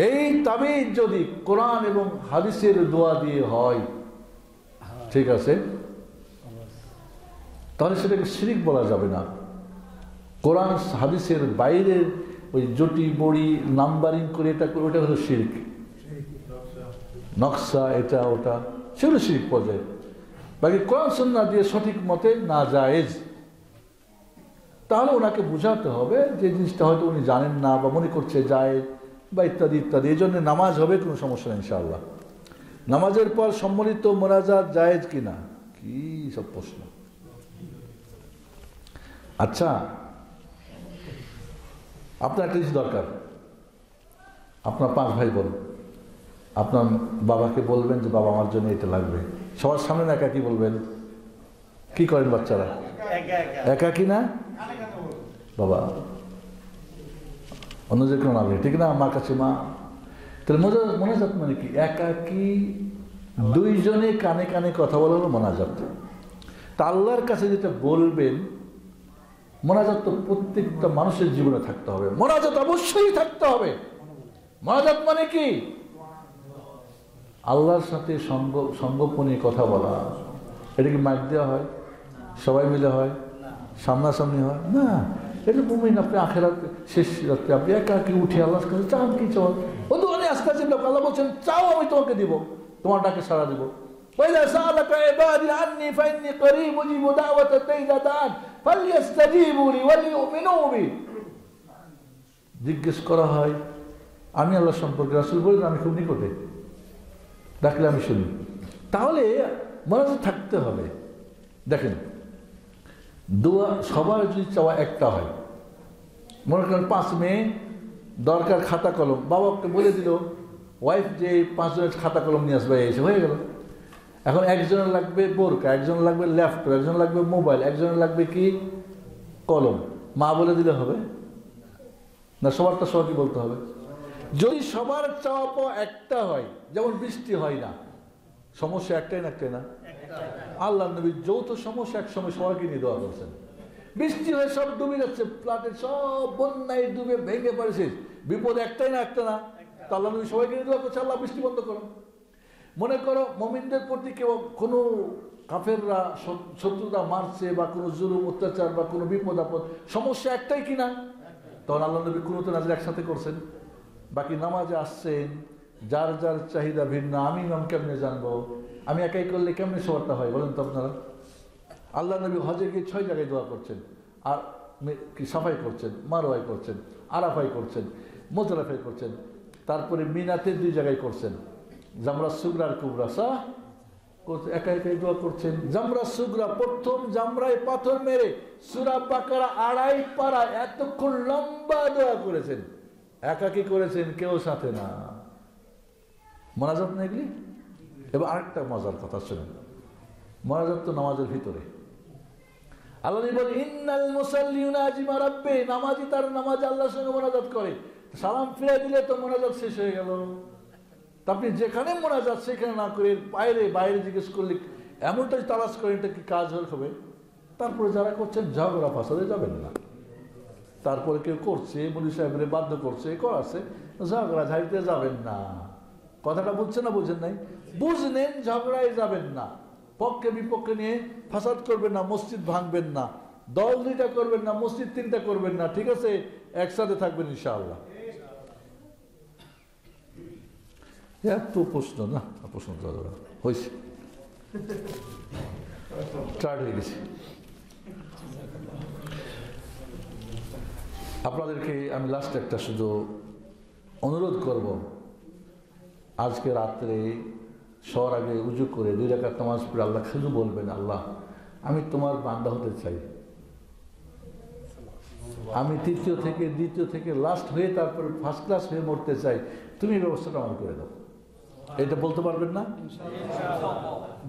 এই তাবিজ যদি কোরআন এবং হাদিসের দোয়া দিয়ে হয়, ঠিক আছে, তাহলে সেটাকে শিরক বলা যাবে না। কোরআন হাদিসের বাইরে ওই জটি বড়ি নাম্বারিং করে এটা, ওটা হলো শিরক। নকশা, এটা ওটা, সেগুলো শিরক পর্যায়ে। বাকি কোরআন সুন্নাহ দিয়ে সঠিক মতে না জায়েজ, তাহলে ওনাকে বোঝাতে হবে যে জিনিসটা হয়তো উনি জানেন না বা মনে করছে জায়েজ বা ইত্যাদি ইত্যাদি। এই জন্য নামাজ হবে, কোনো সমস্যা নেই ইনশাআল্লাহ। নামাজের পর সম্মিলিত মোনাজাত জায়েজ কিনা, কি সব প্রশ্ন। আচ্ছা, আপনার একটা জিনিস দরকার, আপনার 5 ভাই বোন, আপনার বাবাকে বলবেন যে বাবা আমার জন্য এটা লাগবে। সবার সামনে না একা কি বলবেন? কি করেন বাচ্চারা? একা কি না বাবা, অন্য যে কেউ না, ঠিক না? আমার কাছে মা। তাহলে মোনাজাত মানে কি? একাকি দুইজনে কানে কানে কথা বলা হলো মোনাজাত। তা আল্লাহর কাছে যেটা বলবেন, মোনাজাত তো প্রত্যেকটা মানুষের জীবনে থাকতে হবে, মোনাজাত অবশ্যই থাকতে হবে। মোনাজাত মানে কি? আল্লাহর সাথে সঙ্গোপনে কথা বলা। এটা কি মাইক দেওয়া হয়, সবাই মিলে হয়, সামনাসামনি হয় না? এটা মুমিন, আপনি আখেরাত শেষ রাত্রে আপনি একাকি উঠে আল্লাহর কাছে চান, কি চান? বন্ধু অনেক আস্তে আস্তে আল্লাহ বলছেন চাও আমি তোমাকে দিব, তোমার ডাকে সাড়া দিব। জিজ্ঞেস করা হয় আমি আল্লাহ সম্পর্কে, রাসূল বলেন আমি খুব নিকটে, ডাকলে আমি শুনি। তাহলে মনে থাকতে হবে। দেখেন, দোয়া সবার যদি চাওয়া একটা হয়, মনে করেন 5 মেয়ে দরকার খাতা কলম, বাবাকে বলে দিল ওয়াইফ যে 5 জনের খাতা কলম নিয়ে আসবে, এসে হয়ে গেল। এখন একজনের লাগবে বোরকা, একজনের লাগবে ল্যাপটপ, একজন লাগবে মোবাইল, একজনের লাগবে কি কলম। মা বলে দিলে হবে না? সবারটা সবাইকে বলতে হবে। যদি সবার চাওয়া পাওয়া একটা হয়, যেমন বৃষ্টি হয় না, সমস্যা একটাই না, একটাই না? আল্লাহ নবী যৌথ সমস্যা একসময় সবাইকে নিয়ে দোয়া করছেন। বৃষ্টি হয়ে সব ডুবে যাচ্ছে, প্লাটের সব বন্যায় ডুবে ভেঙে পড়েছে, বিপদ একটাই না, একটা না? তো আল্লাহ নবী সবাইকে নিয়ে দোয়া করছে, আল্লাহ বৃষ্টি বন্ধ করো। মনে করো মুমিনদের প্রতি কেউ কোনো কাফেররা শত্রুরা মারছে বা কোনো জুলুম অত্যাচার বা কোনো বিপদ আপদ, সমস্যা একটাই কিনা? তখন আল্লাহ নবী কুনুতে নাজিল একসাথে করছেন। বাকি নামাজে আসছেন, যার যার চাহিদা ভিন্ন, আমি ইমাম কেমনে জানবো? আমি একাই করলে কেমনে সবারটা হয় বলেন তো আপনারা? আল্লাহ নবী হজে গিয়ে 6 জায়গায় দোয়া করছেন, আর কি সাফাই করছেন, মারওয়াই করছেন, আরাফাই করছেন, মুজদালিফায় করছেন, তারপরে মিনাতে 2 জায়গায় করছেন, জামরা সুগরা আর কুবরা সাহ একা একাই দোয়া করছেন। জামরা সুগরা প্রথম জামরায় পাথর মেরে সূরা বাকারা 2.5 পারা এতক্ষণ লম্বা দোয়া করেছেন, একাকি করেছেন, কেউ সাথে না। মোনাজাত না এগুলি? এবার আরেকটা মজার কথা শুনেন, মোনাজাত তো নামাজের ভিতরে। আল্লাহ বলেন ইন্নাল মুসাল্লিউনা ইউনাজি রাব্বি, নামাজি তার নামাজে আল্লাহর সঙ্গে মোনাজাত করে। সালাম ফিরে দিলে তো মোনাজাত শেষ হয়ে গেল। আপনি যেখানে মোনাজাত সেখানে না করে বাইরে জিজ্ঞেস করলে এমনটাই তালাশ করেন, এটা কি কাজ হবে? তারপরে যারা করছেন ঝগড়া ফাসাদে যাবেন না। তারপরে কেউ করছে, মুলি সাহেবরে বাধ্য করছে, করাচ্ছে, ঝগড়া ঝাড়িতে যাবেন না। কথাটা বুঝছেন না? বুঝেন নাই? বুঝলেন, ঝগড়ায় যাবেন না, পক্ষে বিপক্ষে নিয়ে ফাসাদ করবেন না, মসজিদ ভাঙবেন না, দল 2টা করবেন না, মসজিদ 3টা করবেন না, ঠিক আছে? একসাথে থাকবেন ইনশাআল্লাহ। এত প্রশ্ন না, প্রশ্ন হয়েছে, টায়ার্ড হয়ে গেছে। আপনাদেরকে আমি লাস্ট একটা শুধু অনুরোধ করব, আজকে রাত্রে শোয়ার আগে উজু করে 2 রাকাত নামাজ পড়ে আল্লাহ শুধু বলবেন, আল্লাহ আমি তোমার বান্দা হতে চাই, আমি তৃতীয় থেকে লাস্ট হয়ে তারপরে ফার্স্ট ক্লাস হয়ে মরতে চাই, তুমি এই ব্যবস্থাটা আমার করে দাও। এটা বলতে পারবেন না?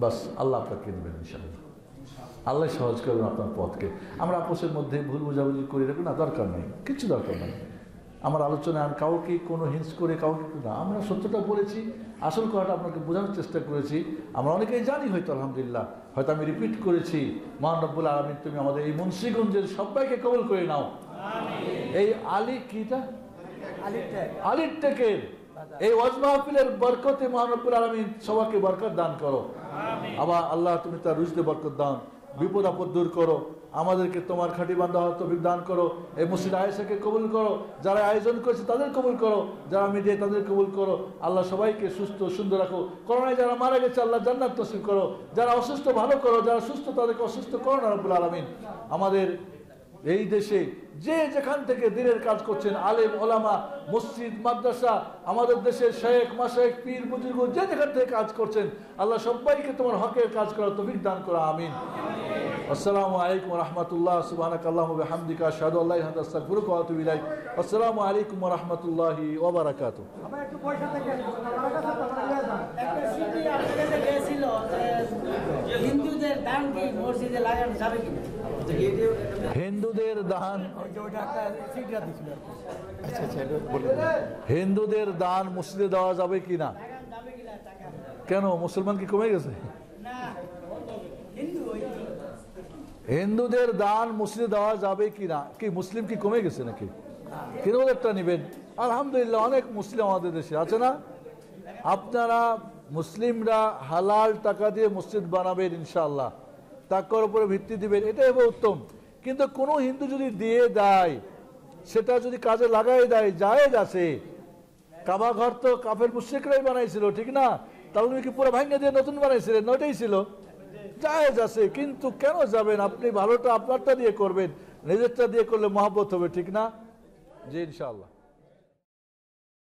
বাস আল্লাহ আপনাকে দেবেন ইনশাআল্লাহ। আল্লাহ সহজ করবেন আপনার পথকে। আমরা আপোষের মধ্যে ভুল বোঝাবুঝি করে রাখবো না, দরকার নেই, কিছু দরকার নেই। আমার আলোচনায় আমি কাউকে কোনো হিংস করে কাউকে না, আমরা সত্যটা বলেছি, আসল কথাটা আপনাকে বোঝানোর চেষ্টা করেছি। আমরা অনেকেই জানি হয়তো, আলহামদুলিল্লাহ, হয়তো আমি রিপিট করেছি। মহান রব্বুল আলামিন তুমি আমাদের এই মুন্সিগঞ্জের সবাইকে কবুল করে নাও। এই আলী কিটা আলীর টেকের এই ওয়াজ মাহফিলের বরকতে মহান রব্বুল আলামিন সবাইকে বরকত দান করো। আবার আল্লাহ তুমি তার রুজতে বরকত দান, বিপদ আপদ দূর করো, আমাদেরকে তোমার খাঁটি বান্দা হওয়ার তৌফিক দান করো। এই মসজিদ আয়েশাকে কবুল করো, যারা আয়োজন করেছে তাদের কবুল করো, যারা মিডিয়ায় তাদের কবুল করো। আল্লাহ সবাইকে সুস্থ সুন্দর রাখো। করোনায় যারা মারা গেছে আল্লাহ জান্নাত নসিব করো, যারা অসুস্থ ভালো করো, যারা সুস্থ তাদেরকে অসুস্থ করো না রব্বুল আলামিন। আমাদের এই দেশে যে যেখান থেকে দিনের কাজ করছেন, আলেম ওলামা, মসজিদ মাদ্রাসা, আমাদের দেশের শেখ মাশায়েখ পীর বুজুর্গ যে যেখান থেকে কাজ করছেন, আল্লাহ সবাইকে তোমার হকের কাজ করার তৌফিক দান করো, আমিন। আসসালামু আলাইকুম ওয়া রাহমাতুল্লাহ। সুবহানাকাল্লাহুম্মা ওয়া বিহামদিকা আশহাদু আল্লা ইলাহা ইল্লা আনতা আস্তাগফিরুকা ওয়া আতুবু ইলাইক। আসসালামু আলাইকুম ওয়া রাহমাতুল্লাহি ওয়া বারাকাতুহু। হিন্দুদের দান কি মসজিদে লাগানো যাবে কি? হিন্দুদের দান, হিন্দুদের দান মসজিদে দেওয়া যাবে কি না? কেন, মুসলমান কি কমে গেছে? হিন্দুদের দান মসজিদে দেওয়া যাবে কি না? কি মুসলিম কি কমে গেছে নাকি? কেন ওদেরটা নেবেন? আলহামদুলিল্লাহ অনেক মুসলিম আমাদের দেশে আছে না? আপনারা মুসলিমরা হালাল টাকা দিয়ে মসজিদ বানাবেন ইনশাআল্লাহ, টাকার উপরে ভিত্তি দিবেন, এটাই হবে উত্তম। কিন্তু কোনো হিন্দু যদি দিয়ে দেয়, সেটা যদি কাজে লাগাই দেয়, জায়েজ আছে। কাবা ঘর তো কাফের মুশরিকরাই বানাইছিল, ঠিক না? তাহলে কি পুরো ভাঙা দিয়ে নতুন বানাইছিলেন? ওইটাই ছিল, জায়েজ আছে। কিন্তু কেন যাবেন? আপনি ভালোটা আপনারটা দিয়ে করবেন, নিজেরটা দিয়ে করলে মহব্বত হবে, ঠিক না? জি ইনশাআল্লাহ।